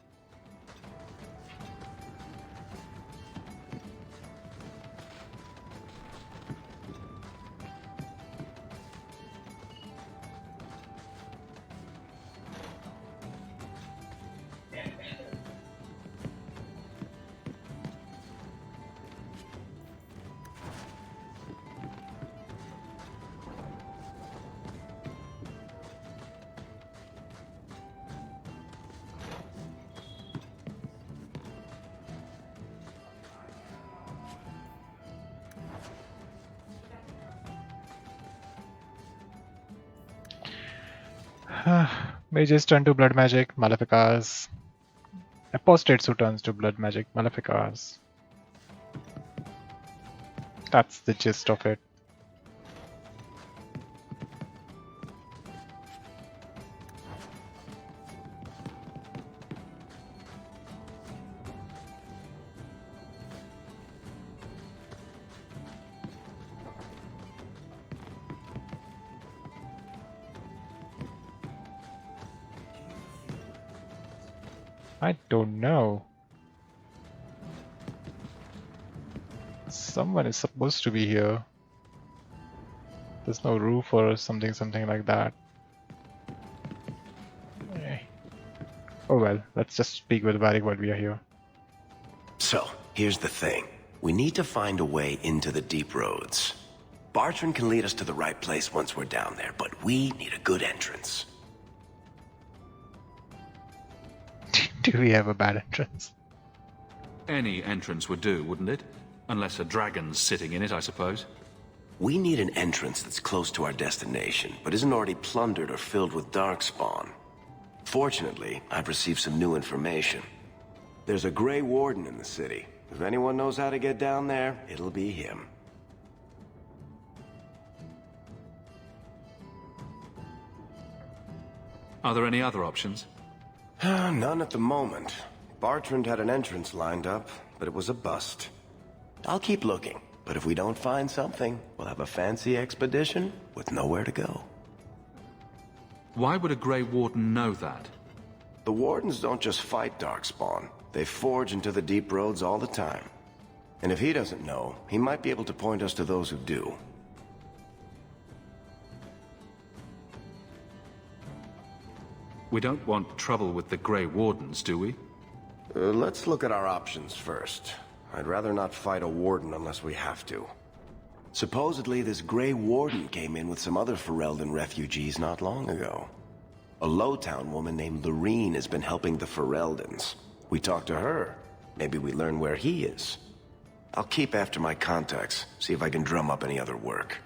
Speaker 1: Mages turn to blood magic, maleficas. Apostates who turns to blood magic, maleficas. That's the gist of it. I don't know. Someone is supposed to be here. There's no roof or something like that. Eh. Oh well, let's just speak with Varric while we are here.
Speaker 12: So, here's the thing. We need to find a way into the deep roads. Bartrand can lead us to the right place once we're down there, but we need a good entrance.
Speaker 1: Do we have a bad entrance?
Speaker 9: Any entrance would do, wouldn't it? Unless a dragon's sitting in it, I suppose.
Speaker 12: We need an entrance that's close to our destination, but isn't already plundered or filled with darkspawn. Fortunately, I've received some new information. There's a Grey Warden in the city. If anyone knows how to get down there, it'll be him.
Speaker 9: Are there any other options?
Speaker 12: None at the moment. Bartrand had an entrance lined up, but it was a bust. I'll keep looking, but if we don't find something, we'll have a fancy expedition with nowhere to go.
Speaker 9: Why would a Grey Warden know that?
Speaker 12: The Wardens don't just fight Darkspawn. They forge into the deep roads all the time. And if he doesn't know, he might be able to point us to those who do.
Speaker 9: We don't want trouble with the Grey Wardens, do we?
Speaker 12: Let's look at our options first. I'd rather not fight a Warden unless we have to. Supposedly, this Grey Warden came in with some other Ferelden refugees not long ago. A Lowtown woman named Lorene has been helping the Fereldans. We talk to her. Maybe we learn where he is. I'll keep after my contacts, see if I can drum up any other work.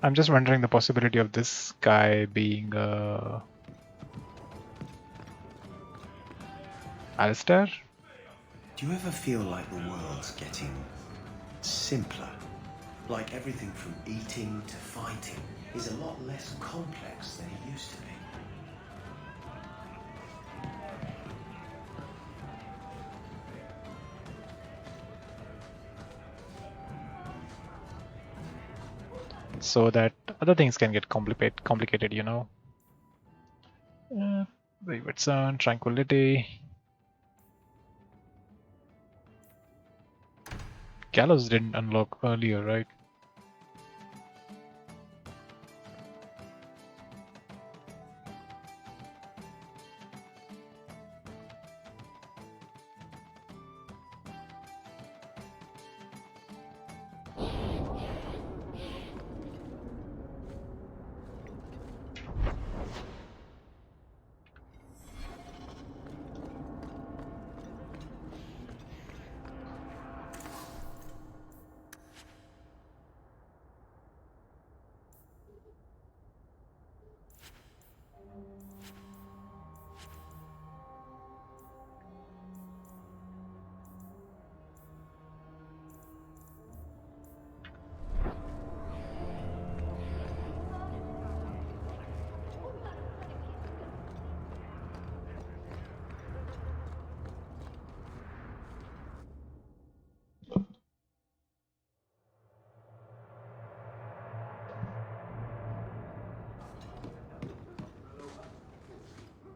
Speaker 1: I'm just wondering the possibility of this guy being Alistair?
Speaker 14: Do you ever feel like the world's getting simpler? Like everything from eating to fighting is a lot less complex than it used to be?
Speaker 1: So that other things can get complicated, you know. Wayward Sun, Tranquility. Gallows didn't unlock earlier, right?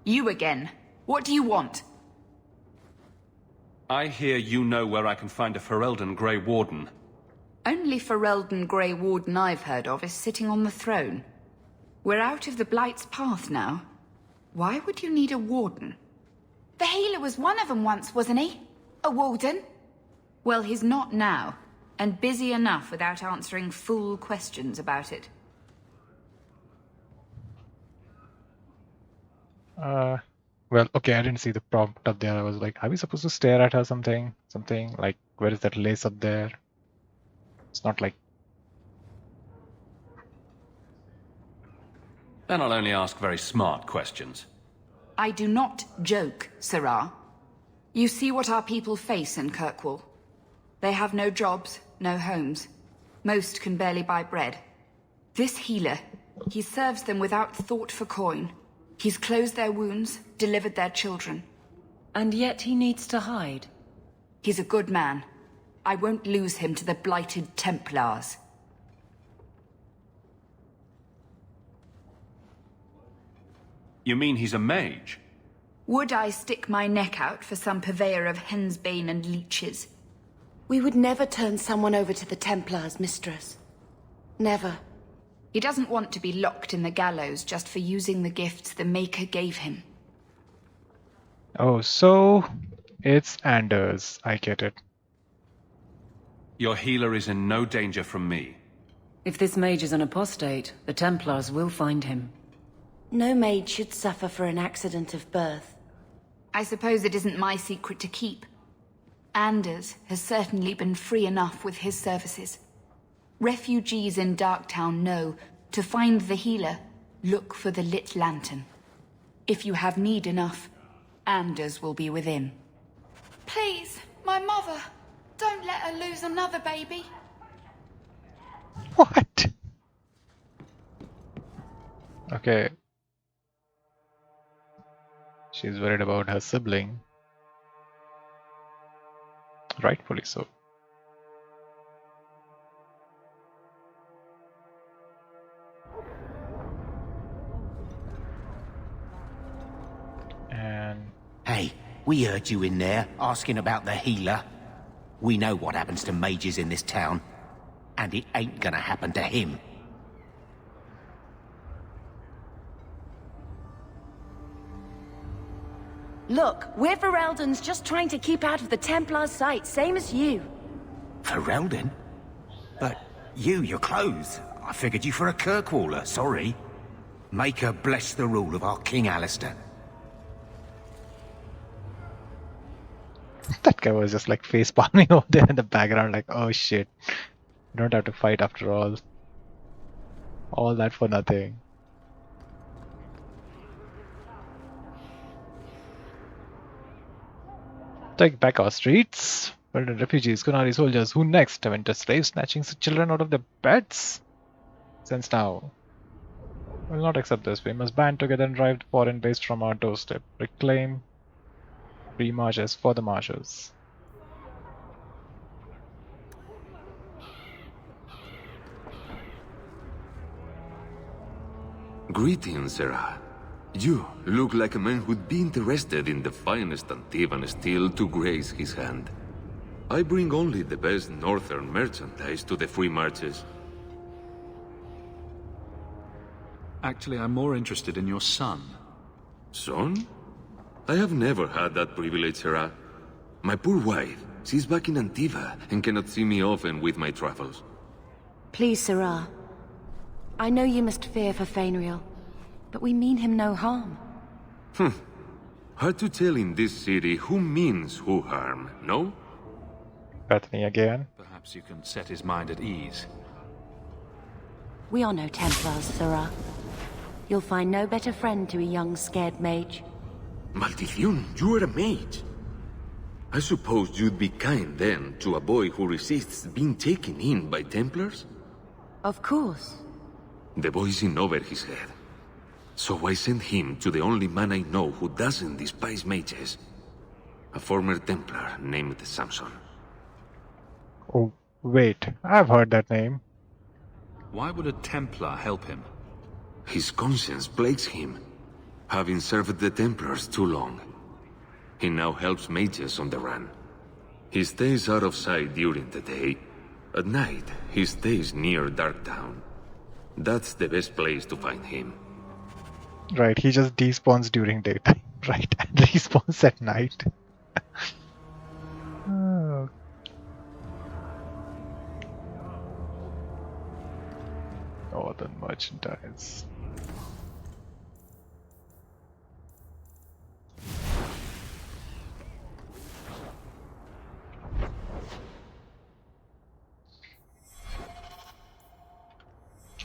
Speaker 18: You again. What do you want?
Speaker 3: I hear you know where I can find a Ferelden Grey Warden.
Speaker 18: Only Ferelden Grey Warden I've heard of is sitting on the throne. We're out of the Blight's path now. Why would you need a warden?
Speaker 11: The healer was one of them once, wasn't he? A warden?
Speaker 18: Well, he's not now, and busy enough without answering fool questions about it.
Speaker 1: Well, okay, I didn't see the prompt up there. I was like, are we supposed to stare at her something? Something like, where is that lace up there? It's not like...
Speaker 3: Then I'll only ask very smart questions.
Speaker 18: I do not joke, Sirrah. You see what our people face in Kirkwall. They have no jobs, no homes. Most can barely buy bread. This healer, he serves them without thought for coin. He's closed their wounds, delivered their children.
Speaker 19: And yet he needs to hide.
Speaker 18: He's a good man. I won't lose him to the blighted Templars.
Speaker 3: You mean he's a mage?
Speaker 18: Would I stick my neck out for some purveyor of hensbane and leeches?
Speaker 6: We would never turn someone over to the Templars, mistress. Never.
Speaker 18: He doesn't want to be locked in the gallows just for using the gifts the Maker gave him.
Speaker 1: Oh, so it's Anders. I get it.
Speaker 3: Your healer is in no danger from me.
Speaker 19: If this mage is an apostate, the Templars will find him.
Speaker 6: No maid should suffer for an accident of birth.
Speaker 18: I suppose it isn't my secret to keep. Anders has certainly been free enough with his services. Refugees in Darktown know to find the healer, look for the lit lantern. If you have need enough, Anders will be within.
Speaker 20: Please, my mother. Don't let her lose another baby.
Speaker 1: What? Okay. She's worried about her sibling. Rightfully so. And...
Speaker 14: Hey, we heard you in there, asking about the healer. We know what happens to mages in this town. And it ain't gonna happen to him.
Speaker 11: Look, we're Ferelden's just trying to keep out of the Templar's sight, same as you.
Speaker 14: Ferelden? But your clothes. I figured you for a Kirkwaller, sorry. Maker bless the rule of our King Alistair.
Speaker 1: That guy was just like face palming over there in the background, like, oh shit. You don't have to fight after all. All that for nothing. Take back our streets. Burden refugees, Kunari soldiers. Who next? Winter slaves snatching children out of their beds? Since now. We'll not accept this. We must band together and drive the foreign waste from our doorstep. Reclaim free marches for the marchers.
Speaker 21: Greetings, Sarah. You look like a man who'd be interested in the finest Antivan steel to grace his hand. I bring only the best northern merchandise to the free marches.
Speaker 9: Actually, I'm more interested in your son.
Speaker 21: Son? I have never had that privilege, Sarah. My poor wife, she's back in Antiva and cannot see me often with my travels.
Speaker 6: Please, Sarah. I know you must fear for Fainriel, but we mean him no harm.
Speaker 21: Hard to tell in this city who means who harm, no?
Speaker 1: Bethany again.
Speaker 9: Perhaps you can set his mind at ease.
Speaker 6: We are no Templars, Sarah. You'll find no better friend to a young, scared mage.
Speaker 21: Maldición, you are a mage. I suppose you'd be kind then to a boy who resists being taken in by Templars?
Speaker 6: Of course.
Speaker 21: The boy's in over his head. So I sent him to the only man I know who doesn't despise mages. A former Templar named Samson.
Speaker 1: Oh, wait. I've heard that name.
Speaker 9: Why would a Templar help him?
Speaker 21: His conscience plagues him, having served the Templars too long. He now helps mages on the run. He stays out of sight during the day. At night, he stays near Darktown. That's the best place to find him.
Speaker 1: Right, he just despawns during daytime, right? And respawns at night. Oh. Northern merchandise.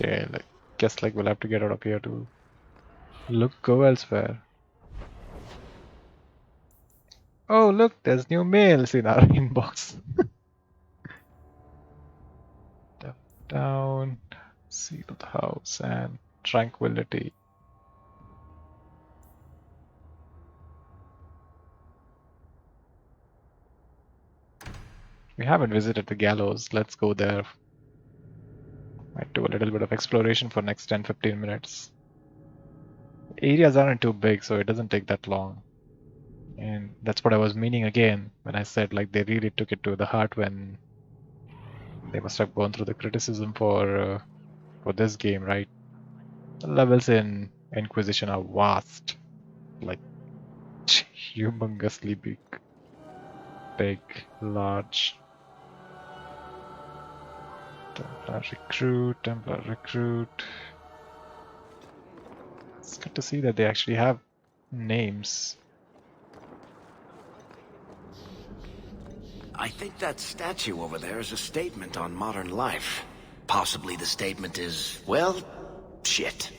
Speaker 1: Okay, guess we'll have to get out of here to go elsewhere. Oh look, there's new mails in our inbox. Down, seal of the house, and tranquility. We haven't visited the gallows. Let's go there. Might do a little bit of exploration for next 10-15 minutes. areas aren't too big, so it doesn't take that long. And that's what I was meaning again when I said like they really took it to the heart when they must have gone through the criticism for this game, right? The levels in Inquisition are vast, like humongously big, large. Templar recruit. It's good to see that they actually have names.
Speaker 14: I think that statue over there is a statement on modern life. Possibly the statement is, well, shit.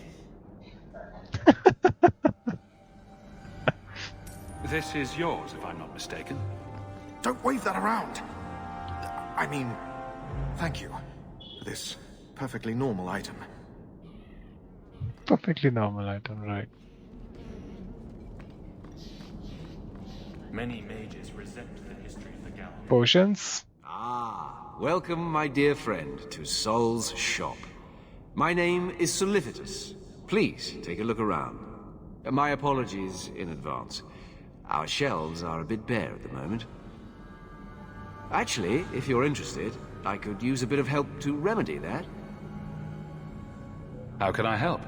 Speaker 9: This is yours, if I'm not mistaken.
Speaker 4: Don't wave that around! I mean, thank you for this perfectly normal item.
Speaker 1: Perfectly normal item, right?
Speaker 5: Many mages resent the history of the gallery.
Speaker 1: Potions?
Speaker 22: Ah, welcome, my dear friend, to Sol's shop. My name is Solicitus. Please, take a look around. My apologies in advance. Our shelves are a bit bare at the moment. Actually, if you're interested, I could use a bit of help to remedy that.
Speaker 9: How can I help?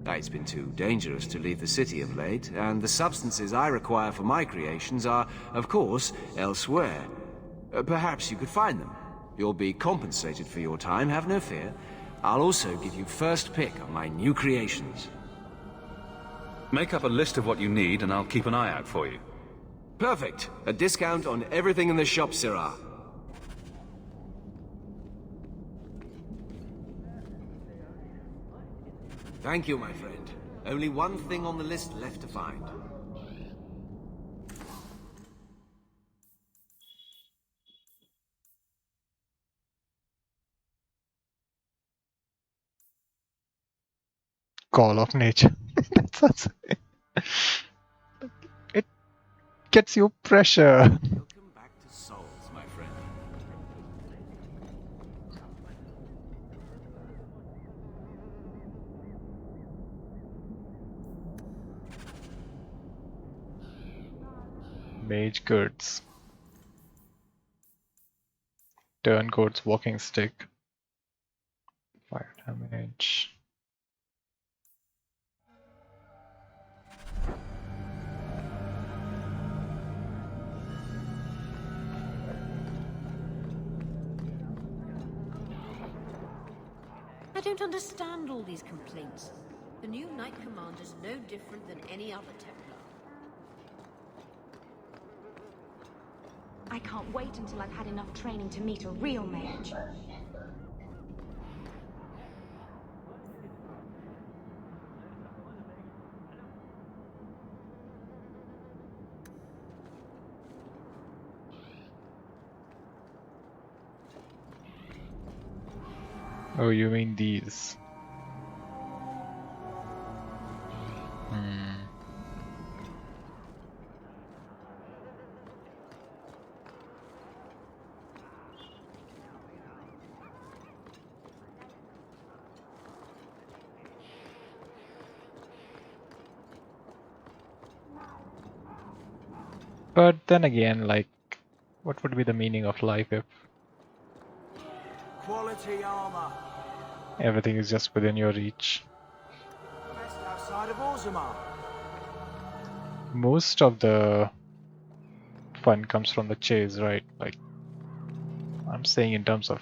Speaker 22: It's been too dangerous to leave the city of late, and the substances I require for my creations are, of course, elsewhere. Perhaps you could find them. You'll be compensated for your time, have no fear. I'll also give you first pick of my new creations.
Speaker 9: Make up a list of what you need, and I'll keep an eye out for you.
Speaker 22: Perfect. A discount on everything in the shop, Sirrah. Thank you, my friend. Only one thing on the list left to find.
Speaker 1: Call of nature. That sounds... It gets you pressure.
Speaker 22: Welcome back to Souls, my friend.
Speaker 1: Mage goods. Turncoat's walking stick. Fire damage.
Speaker 11: I don't understand all these complaints. The new Knight Commander's no different than any other Templar.
Speaker 6: I can't wait until I've had enough training to meet a real mage.
Speaker 1: Oh, you mean these? But then again, like, what would be the meaning of life if
Speaker 14: Quality armor.
Speaker 1: everything is just within your reach?
Speaker 14: Best outside of Orzammar.
Speaker 1: Most of the fun comes from the chase, right? Like, I'm saying in terms of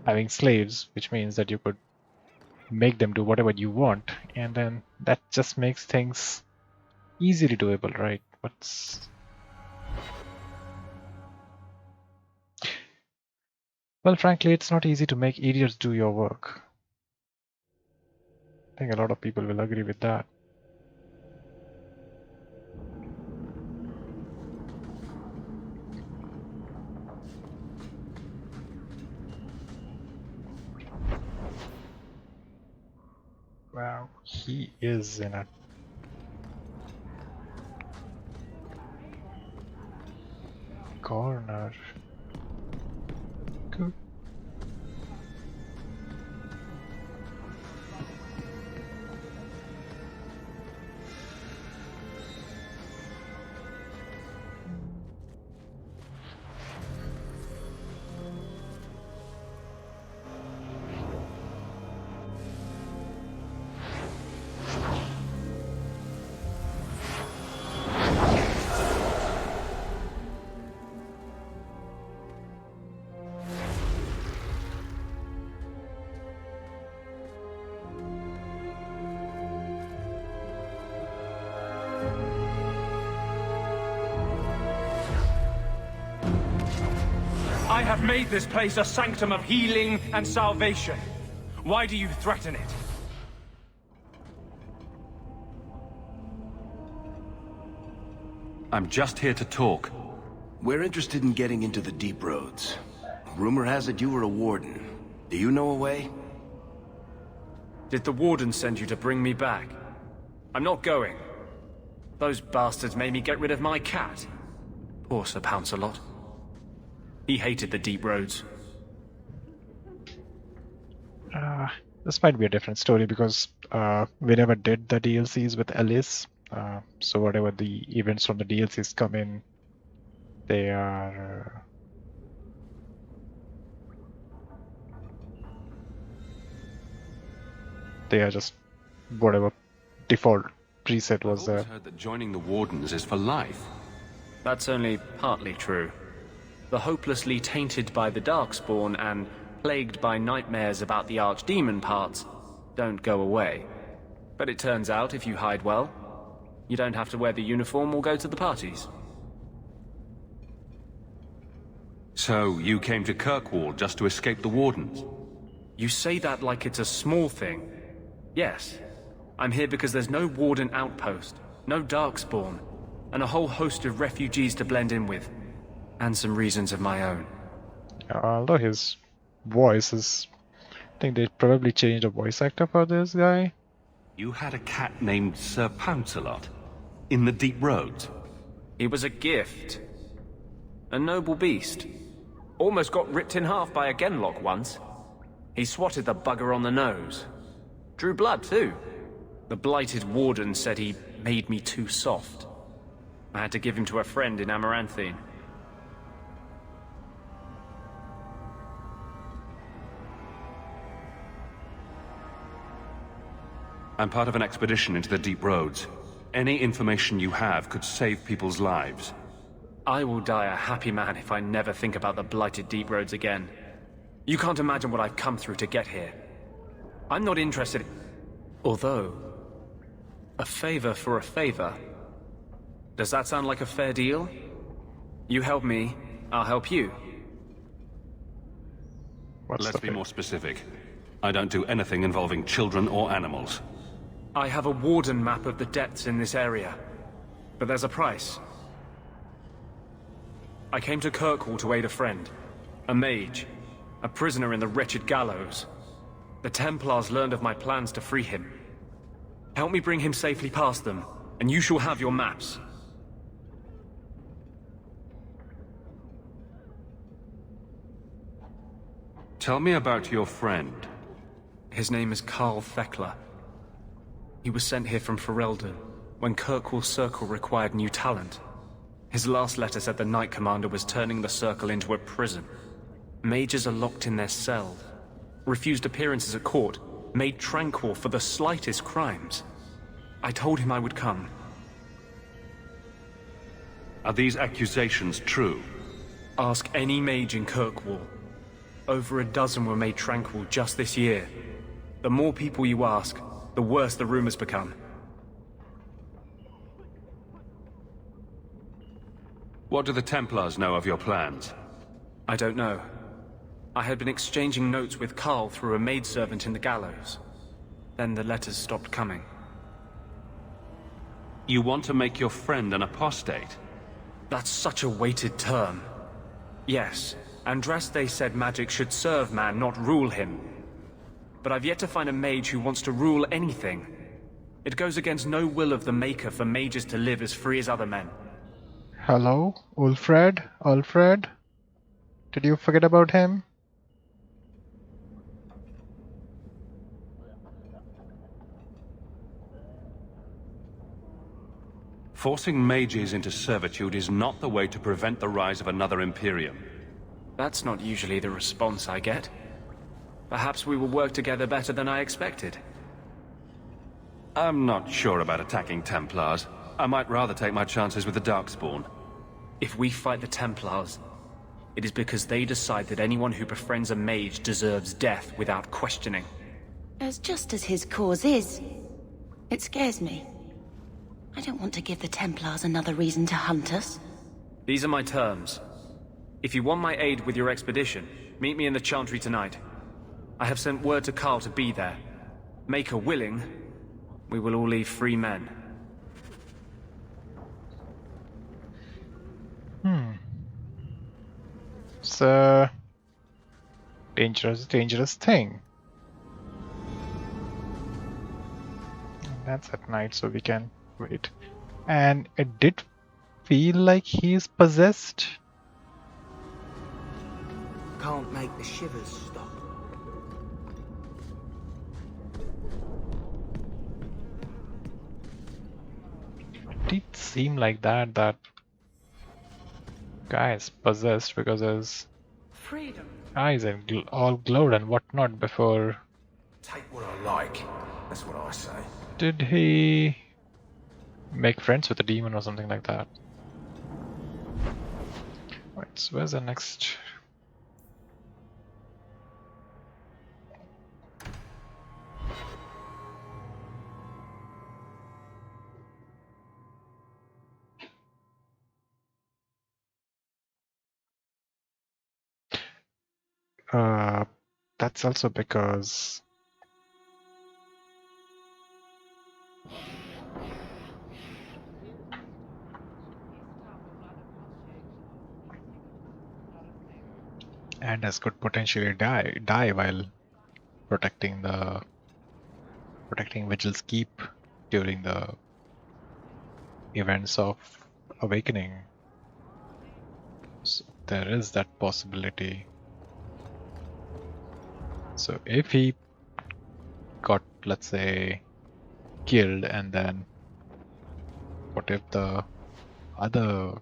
Speaker 1: having slaves, which means that you could make them do whatever you want, and then that just makes things easily doable, right? Well, frankly, it's not easy to make idiots do your work. I think a lot of people will agree with that. Wow, he is in a corner. Good.
Speaker 8: made this place a sanctum of healing and salvation. Why do you threaten it?
Speaker 3: I'm just here to talk.
Speaker 14: We're interested in getting into the deep roads. Rumor has it you were a warden. Do you know a way?
Speaker 8: Did the warden send you to bring me back? I'm not going. Those bastards made me get rid of my cat. Poor Sir Pouncelot. He hated the deep roads.
Speaker 1: This might be a different story because we never did the DLCs with Ellis. So whatever the events from the DLCs come in, they are just whatever default preset was there.
Speaker 3: I've heard that joining the Wardens is for life.
Speaker 8: That's only partly true. The hopelessly tainted by the Darkspawn and plagued by nightmares about the Archdemon parts don't go away. But it turns out if you hide well, you don't have to wear the uniform or go to the parties.
Speaker 3: So, you came to Kirkwall just to escape the Wardens?
Speaker 8: You say that like it's a small thing. Yes. I'm here because there's no Warden outpost, no Darkspawn, and a whole host of refugees to blend in with. And some reasons of my own.
Speaker 1: Although his voice is... I think they probably changed the voice actor for this guy.
Speaker 3: You had a cat named Sir Pouncelot? In the deep roads?
Speaker 8: He was a gift. A noble beast. Almost got ripped in half by a Genlock once. He swatted the bugger on the nose. Drew blood, too. The blighted warden said he made me too soft. I had to give him to a friend in Amaranthine.
Speaker 3: I'm part of an expedition into the deep roads. Any information you have could save people's lives.
Speaker 8: I will die a happy man if I never think about the blighted deep roads again. You can't imagine what I've come through to get here. I'm not interested. Although, a favor for a favor. Does that sound like a fair deal? You help me, I'll help you.
Speaker 3: Let's be more specific. I don't do anything involving children or animals.
Speaker 8: I have a warden map of the depths in this area. But there's a price. I came to Kirkwall to aid a friend. A mage. A prisoner in the wretched gallows. The Templars learned of my plans to free him. Help me bring him safely past them, and you shall have your maps.
Speaker 3: Tell me about your friend.
Speaker 8: His name is Carl Thekla. He was sent here from Ferelden, when Kirkwall Circle required new talent. His last letter said the Knight Commander was turning the Circle into a prison. Mages are locked in their cells, refused appearances at court, made tranquil for the slightest crimes. I told him I would come.
Speaker 3: Are these accusations true?
Speaker 8: Ask any mage in Kirkwall. Over a dozen were made tranquil just this year. The more people you ask, the worse the rumors become.
Speaker 3: What do the Templars know of your plans?
Speaker 8: I don't know. I had been exchanging notes with Carl through a maidservant in the gallows. Then the letters stopped coming.
Speaker 3: You want to make your friend an apostate?
Speaker 8: That's such a weighted term. Yes, Andraste said magic should serve man, not rule him. But I've yet to find a mage who wants to rule anything. It goes against no will of the Maker for mages to live as free as other men.
Speaker 1: Hello, Ulfred? Alfred? Did you forget about him?
Speaker 3: Forcing mages into servitude is not the way to prevent the rise of another Imperium.
Speaker 8: That's not usually the response I get. Perhaps we will work together better than I expected.
Speaker 3: I'm not sure about attacking Templars. I might rather take my chances with the Darkspawn.
Speaker 8: If we fight the Templars, it is because they decide that anyone who befriends a mage deserves death without questioning.
Speaker 11: As just as his cause is, it scares me. I don't want to give the Templars another reason to hunt us.
Speaker 8: These are my terms. If you want my aid with your expedition, meet me in the Chantry tonight. I have sent word to Carl to be there. Make her willing, we will all leave free men.
Speaker 1: It's a dangerous thing. That's at night, so we can wait. And it did feel like he's possessed.
Speaker 2: Can't make the shivers stop.
Speaker 1: It did seem like that guy is possessed because his
Speaker 14: Freedom.
Speaker 1: eyes are all glowed and whatnot before.
Speaker 4: Take what I like. That's what I say.
Speaker 1: Did he make friends with a demon or something like that? Right, so where's the next? That's also because Anders could potentially die while protecting Vigil's keep during the events of awakening. So there is that possibility. So if he got, let's say, killed, and then what if the other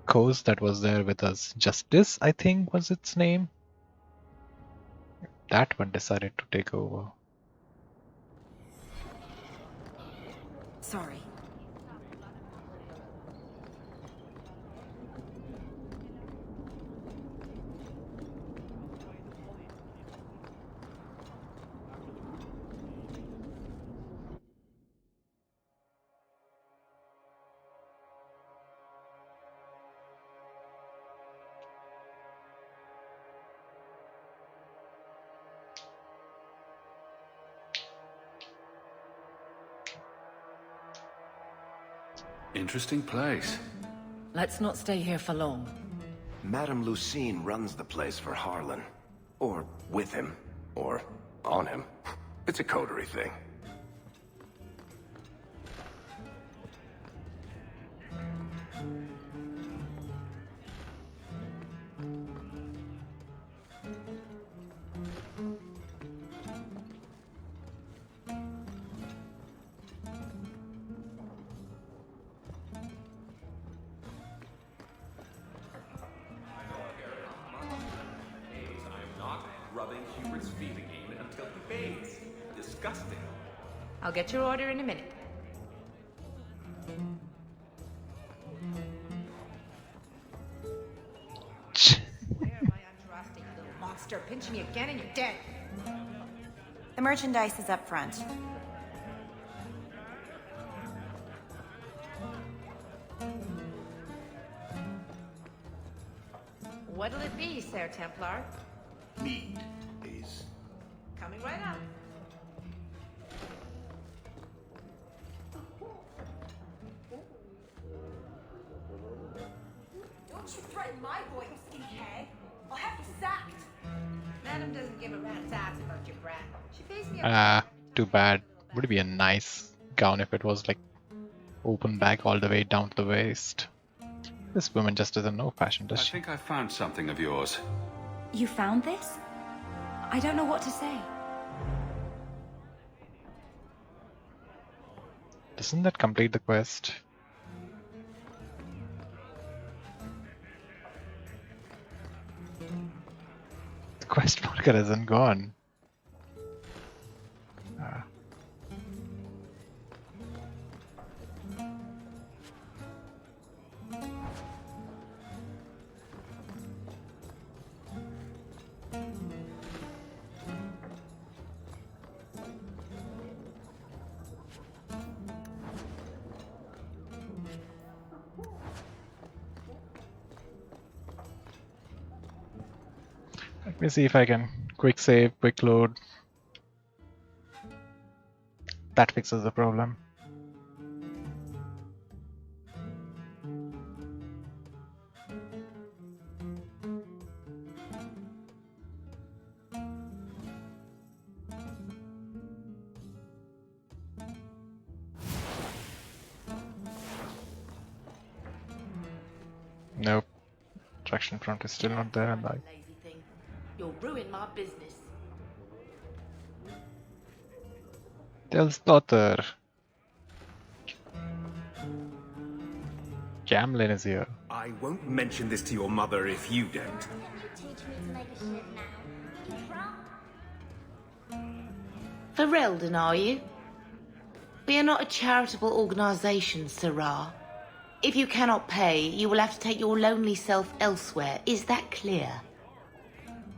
Speaker 1: coast that was there with us, Justice, I think was its name, that one decided to take over.
Speaker 11: Sorry.
Speaker 9: Interesting place.
Speaker 19: Let's not stay here for long.
Speaker 12: Madame Lucine runs the place for Harlan. Or with him. Or on him. It's a coterie thing.
Speaker 11: I'll get your order in a minute. Where am I untrusting, you little monster? Pinch me again and you're dead.
Speaker 10: The merchandise is up front.
Speaker 11: What'll it be, Sir Templar?
Speaker 14: Mead, please.
Speaker 11: Coming right up.
Speaker 20: Don't you threaten my boy, you skinhead. I'll have you sacked.
Speaker 11: Madam doesn't give a rat's ass about your brat. She pays me a
Speaker 1: Too bad. Would be a nice gown if it was like open back all the way down to the waist. This woman just doesn't know fashion, does
Speaker 9: I
Speaker 1: she?
Speaker 9: think I found something of yours.
Speaker 10: You found this? I don't know what to say.
Speaker 1: Doesn't that complete the quest? The quest marker hasn't gone. Let me see if I can quick save, quick load. That fixes the problem. Nope. Traction front is still not there, and
Speaker 13: Lazy thing. You'll ruin my business.
Speaker 1: Tell's daughter. Gamlin is here.
Speaker 16: I won't mention this to your mother if you don't.
Speaker 13: Ferelden, are you? We are not a charitable organisation, Sirrah. If you cannot pay, you will have to take your lonely self elsewhere. Is that clear?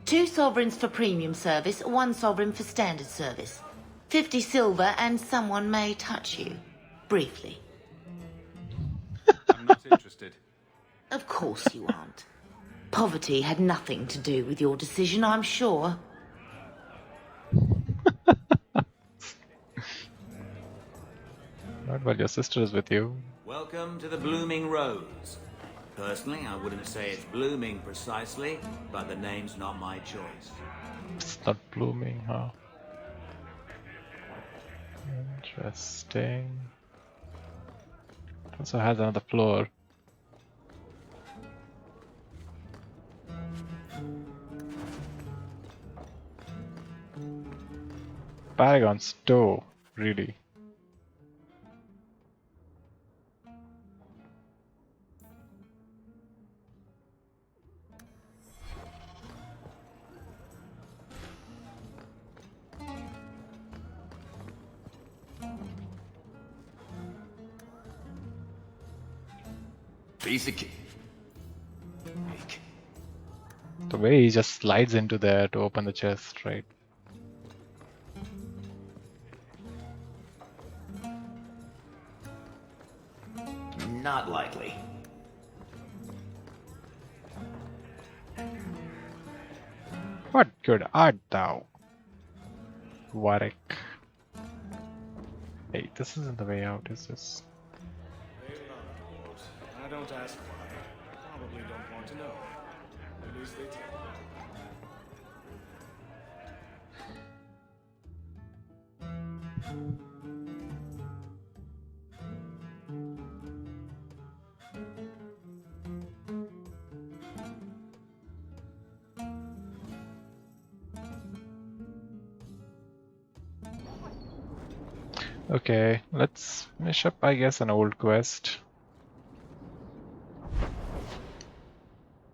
Speaker 13: 2 sovereigns for premium service, 1 sovereign for standard service. 50 silver and someone may touch you. Briefly.
Speaker 3: I'm not interested.
Speaker 13: Of course you aren't. Poverty had nothing to do with your decision, I'm sure.
Speaker 1: Not while your sister is with you.
Speaker 14: Welcome to the Blooming Rose. Personally, I wouldn't say it's blooming precisely, but the name's not my choice.
Speaker 1: It's not blooming, huh? Interesting. It also has another floor. Paragon's door, really.
Speaker 14: Basic.
Speaker 1: The way he just slides into there to open the chest, right?
Speaker 14: Not likely.
Speaker 1: What good art thou, Warwick? Hey, this isn't the way out, is this?
Speaker 8: I don't ask why. Probably don't want to know. At least they tell me.
Speaker 1: Okay, let's finish up, I guess, an old quest.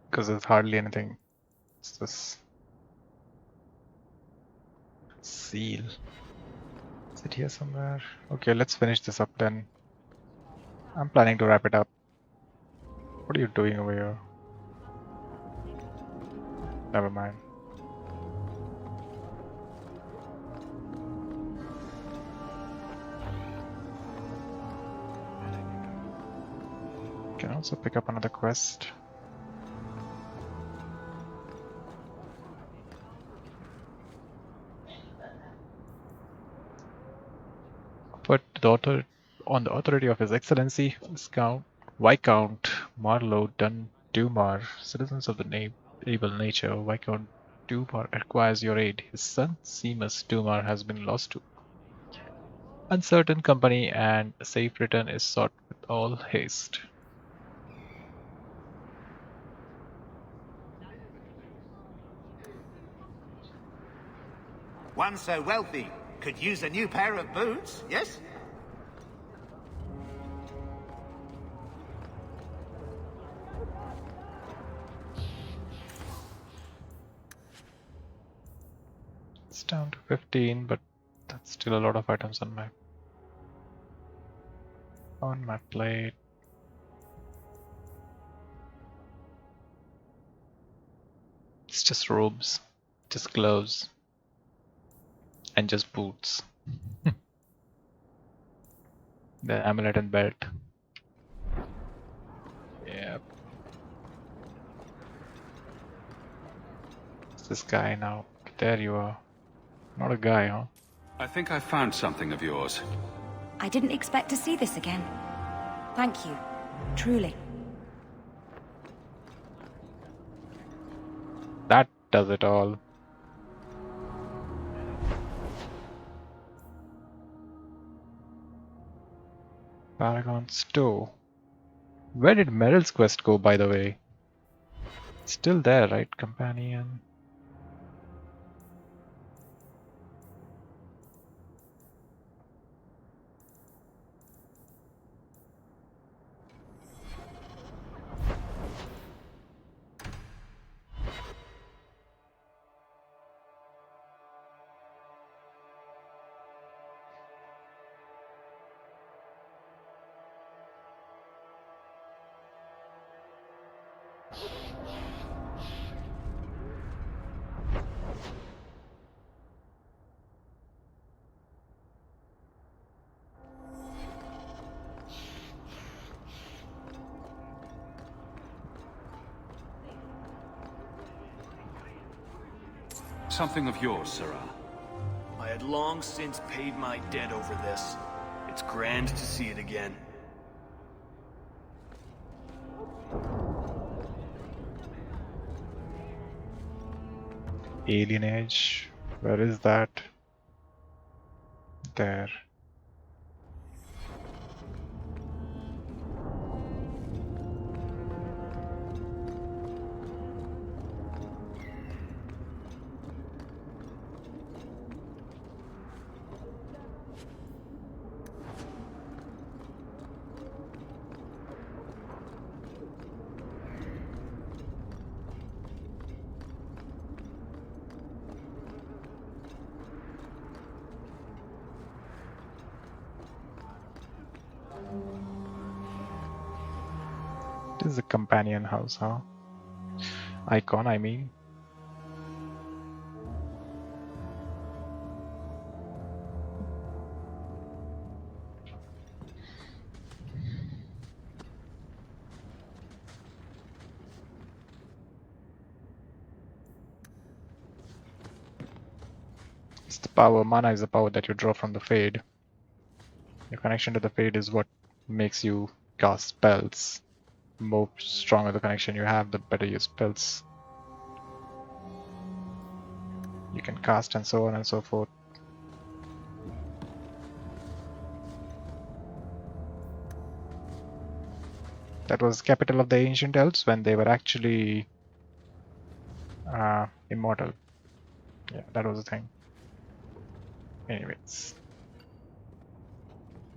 Speaker 1: Because there's hardly anything. It's this seal. Is it here somewhere? Okay, let's finish this up then. I'm planning to wrap it up. What are you doing over here? Never mind. Can also pick up another quest. But on the authority of His Excellency, Viscount Marlowe Dumar, citizens of the able nature, Viscount Dumar requires your aid. His son, Seamus Dumar, has been lost to uncertain company, and a safe return is sought with all haste.
Speaker 23: One so wealthy could use a new pair of boots, yes?
Speaker 1: It's down to 15, but that's still a lot of items on my plate. It's just robes, just gloves, and just boots. The amulet and belt. Yep. This guy now. There you are. Not a guy, huh?
Speaker 7: I think I found something of yours.
Speaker 10: I didn't expect to see this again. Thank you. Truly.
Speaker 1: That does it all. Paragon Stowe. Where did Meryl's quest go, by the way? Still there, right, companion?
Speaker 7: Something of yours, Sarah.
Speaker 2: I had long since paid my debt over this. It's grand to see it again.
Speaker 1: Alien Age. Where is that? There. This is a companion house, huh? Icon, I mean. It's the power. Mana is the power that you draw from the Fade. Your connection to the Fade is what makes you cast spells. The more stronger the connection you have, the better your spells you can cast, and so on and so forth. That was capital of the ancient elves when they were actually immortal. Yeah, that was the thing. Anyways.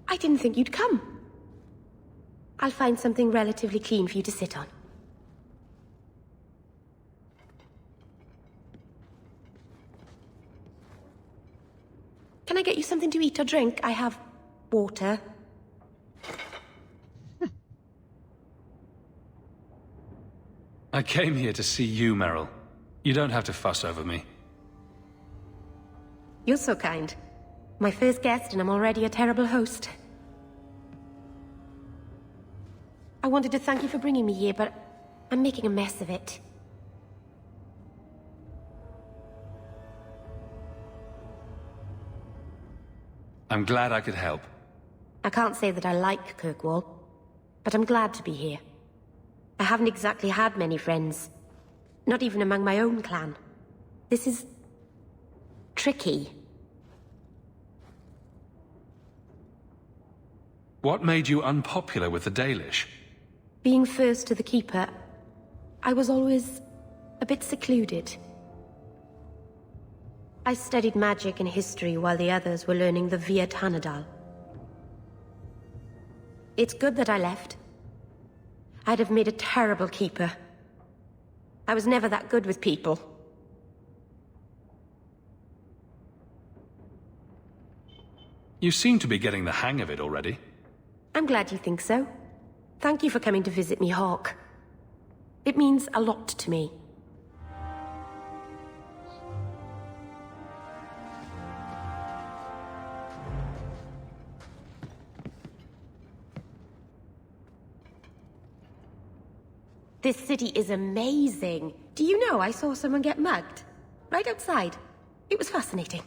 Speaker 6: I didn't think you'd come. I'll find something relatively clean for you to sit on. Can I get you something to eat or drink? I have water.
Speaker 3: I came here to see you, Meryl. You don't have to fuss over me.
Speaker 6: You're so kind. My first guest, and I'm already a terrible host. I wanted to thank you for bringing me here, but I'm making a mess of it.
Speaker 3: I'm glad I could help.
Speaker 6: I can't say that I like Kirkwall, but I'm glad to be here. I haven't exactly had many friends. Not even among my own clan. This is... tricky.
Speaker 3: What made you unpopular with the Dalish?
Speaker 6: Being first to the Keeper, I was always a bit secluded. I studied magic and history while the others were learning the Via Tanadal. It's good that I left. I'd have made a terrible Keeper. I was never that good with people.
Speaker 3: You seem to be getting the hang of it already.
Speaker 6: I'm glad you think so. Thank you for coming to visit me, Hawk. It means a lot to me. This city is amazing. Do you know I saw someone get mugged? right outside. It was fascinating.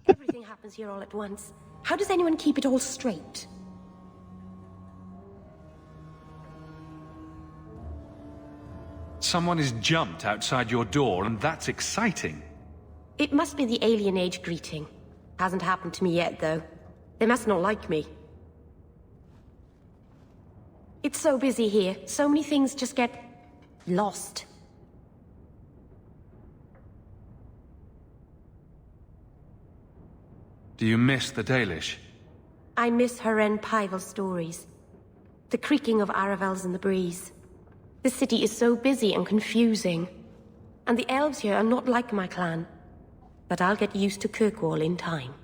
Speaker 6: Everything happens here all at once. How does anyone keep it all straight?
Speaker 3: Someone has jumped outside your door, and that's exciting.
Speaker 6: It must be the alien age greeting. Hasn't happened to me yet, though. They must not like me. It's so busy here. So many things just get lost.
Speaker 3: Do you miss the Dalish?
Speaker 6: I miss Haren Pival stories. The creaking of Aravels in the breeze. The city is so busy and confusing. And the elves here are not like my clan. But I'll get used to Kirkwall in time.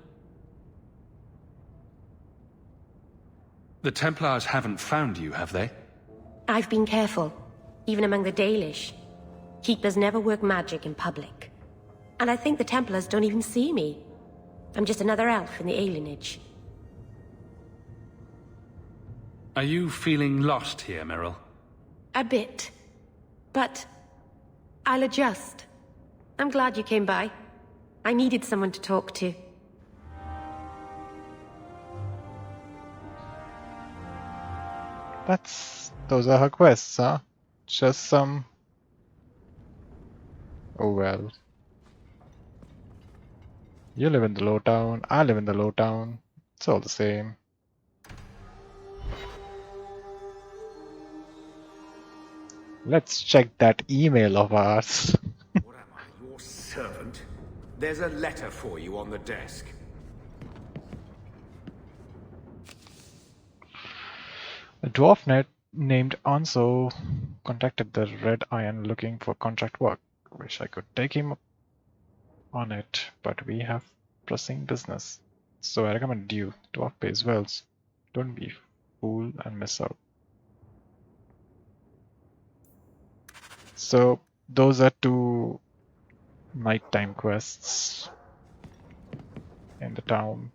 Speaker 3: The Templars haven't found you, have they?
Speaker 6: I've been careful, even among the Dalish. Keepers never work magic in public. And I think the Templars don't even see me. I'm just another elf in the alienage.
Speaker 3: Are you feeling lost here, Meryl?
Speaker 6: A bit. But I'll adjust. I'm glad you came by. I needed someone to talk to.
Speaker 1: Those are her quests, huh? Just some... Oh well. You live in the low town, I live in the low town. It's all the same. Let's check that email of ours.
Speaker 16: What am I, your servant? There's a letter for you on the desk.
Speaker 1: A dwarf named Anso contacted the Red Iron looking for contract work. Wish I could take him up on it, but we have pressing business. So I recommend you. Dwarf pays well. Don't be fool and miss out. So those are two nighttime quests in the town.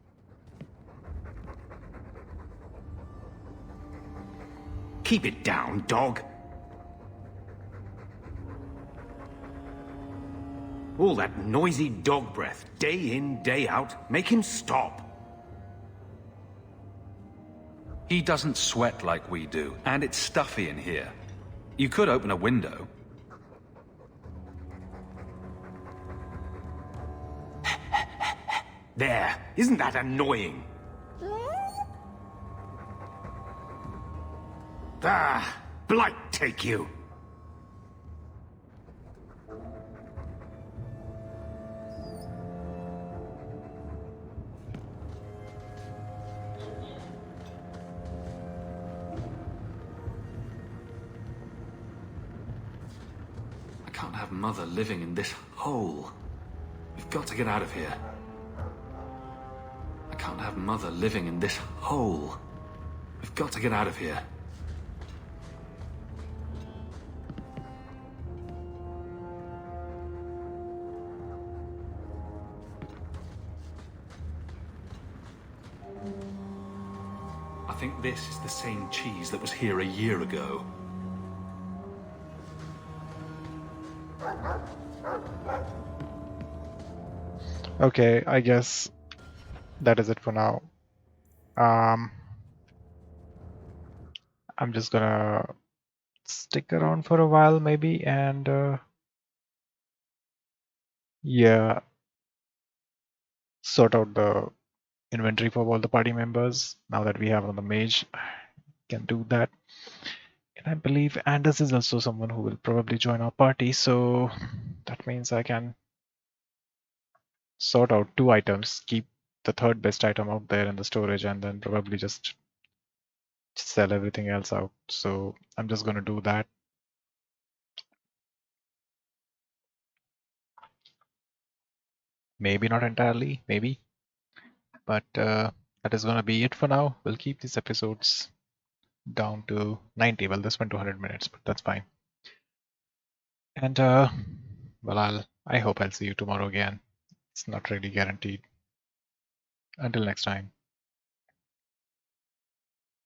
Speaker 16: Keep it down, dog. All that noisy dog breath, day in, day out, make him stop.
Speaker 3: He doesn't sweat like we do, and it's stuffy in here. You could open a window.
Speaker 16: There, isn't that annoying? Ah, blight take you.
Speaker 9: I can't have Mother living in this hole. We've got to get out of here. I can't have Mother living in this hole. We've got to get out of here. I think this is the same cheese that was here a year ago.
Speaker 1: Okay, I guess that is it for now. I'm just gonna stick around for a while maybe and yeah, sort out the inventory for all the party members. Now that we have on the mage, can do that. And I believe Anders is also someone who will probably join our party, so that means I can sort out 2 items, keep the third best item out there in the storage, and then probably just sell everything else out. So I'm just gonna do that. Maybe not entirely, maybe. But that is gonna be it for now. We'll keep these episodes down to 90. Well, this went to 100 minutes, but that's fine. And well, I hope I'll see you tomorrow again. It's not really guaranteed. Until next time.